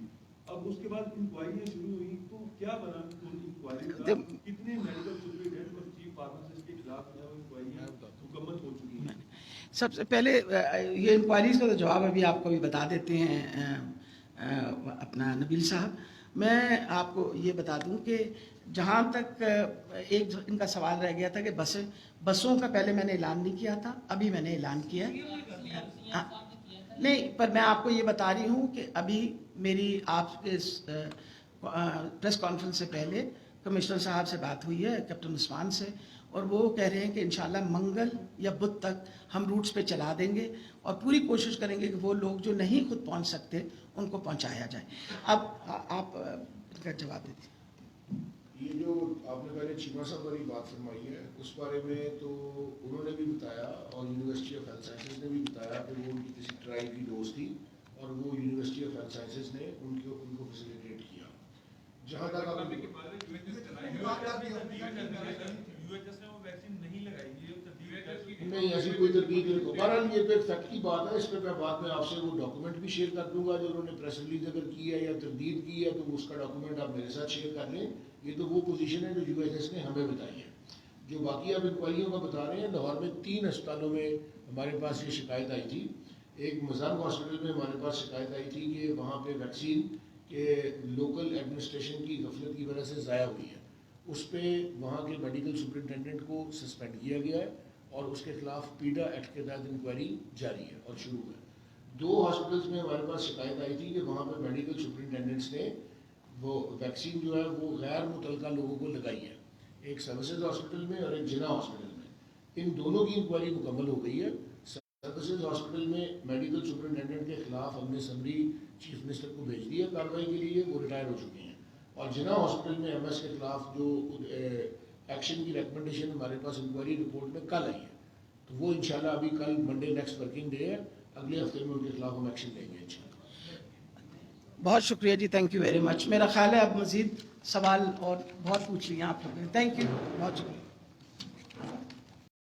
Speaker 9: अब उसके बाद इंक्वायरियाँ शुरू हुई, तो क्या बना उन इंक्वायरी का? कितने मेडिकल सुपरिटेंडेंट और चीफ फार्मासिस्ट के खिलाफ जो है वो इंक्वायरियाँ मुकम्मल हो चुकी हैं?
Speaker 1: सबसे पहले ये इंक्वायरीज का तो जवाब अभी आपको भी बता देते हैं अपना नबील साहब। मैं आपको ये बता दूं कि जहाँ तक एक इनका सवाल रह गया था कि बसों का पहले मैंने ऐलान नहीं किया था, अभी मैंने ऐलान किया। नहीं, पर मैं आपको ये बता रही हूँ कि अभी मेरी आपके प्रेस कॉन्फ्रेंस से पहले कमिश्नर साहब से बात हुई है, कैप्टन उस्मान से, और वो कह रहे हैं कि इंशाल्लाह मंगल या बुध तक हम रूट्स पे चला देंगे और पूरी कोशिश करेंगे कि वो लोग जो नहीं खुद पहुंच सकते उनको पहुंचाया जाए। अब आप इनका जवाब दीजिए।
Speaker 4: ये जो आपने पहले चीमा साहब वाली बात फरमाई है, उस बारे में तो उन्होंने भी बताया और यूनिवर्सिटी ऑफ हेल्थ साइंसेज ने भी बताया कि वो उनकी किसी ट्रायल की डोज थी और वो यूनिवर्सिटी ऑफ हेल्थ साइंसेज ने उनको फैसिलिटेट किया। जहाँ तक आप नहीं ऐसी कोई तरकीब नहीं। बहरहाल ये तो एक फैक्ट की बात है, इस पर मैं बाद में आपसे वो डॉक्यूमेंट भी शेयर कर दूंगा जो उन्होंने प्रेस रिलीज अगर की है या तरदीद की है तो उसका डॉक्यूमेंट आप मेरे साथ शेयर कर लें। ये तो वो पोजीशन है जो यूएचएस ने हमें बताई है। जो बाकी आप इंक्वायरियों का बता रहे हैं, लाहौर में 3 अस्पतालों में हमारे पास ये शिकायत आई थी। एक मजाक हॉस्पिटल में हमारे पास शिकायत आई थी कि वहाँ पे वैक्सीन के लोकल एडमिनिस्ट्रेशन की गफलत की वजह से ज़ाया हुई है। उस पर वहाँ के मेडिकल सुपरिटेंडेंट को सस्पेंड किया गया है और उसके खिलाफ पीडा एक्ट के तहत इंक्वायरी जारी है और शुरू है। 2 हॉस्पिटल्स में हमारे पास शिकायत आई थी कि वहाँ पर मेडिकल सुपरिटेंडेंट्स ने वो वैक्सीन जो है वो गैर मुतलका लोगों को लगाई है, एक सर्विसेज हॉस्पिटल में और एक जिना हॉस्पिटल में। इन दोनों की इंक्वायरी मुकम्मल हो गई है। सर्विसेज हॉस्पिटल में मेडिकल सुपरिटेंडेंट के खिलाफ हमने समरी चीफ मिनिस्टर को भेज दी है कार्रवाई के लिए, वो रिटायर हो चुके हैं। और जिना हॉस्पिटल में एमएस के खिलाफ जो एक्शन की रिकमेंडेशन हमारे पास इंक्वायरी रिपोर्ट में कल आई है, तो वो इंशाल्लाह अभी कल मंडे नेक्स्ट वर्किंग डे है, अगले हफ्ते में उनके खिलाफ हम एक्शन लेंगे इंशाल्लाह।
Speaker 1: बहुत शुक्रिया जी, थैंक यू वेरी मच. मेरा ख्याल है अब मज़ीद सवाल और बहुत पूछ लिए आप लोगों ने. थैंक यू, बहुत शुक्रिया.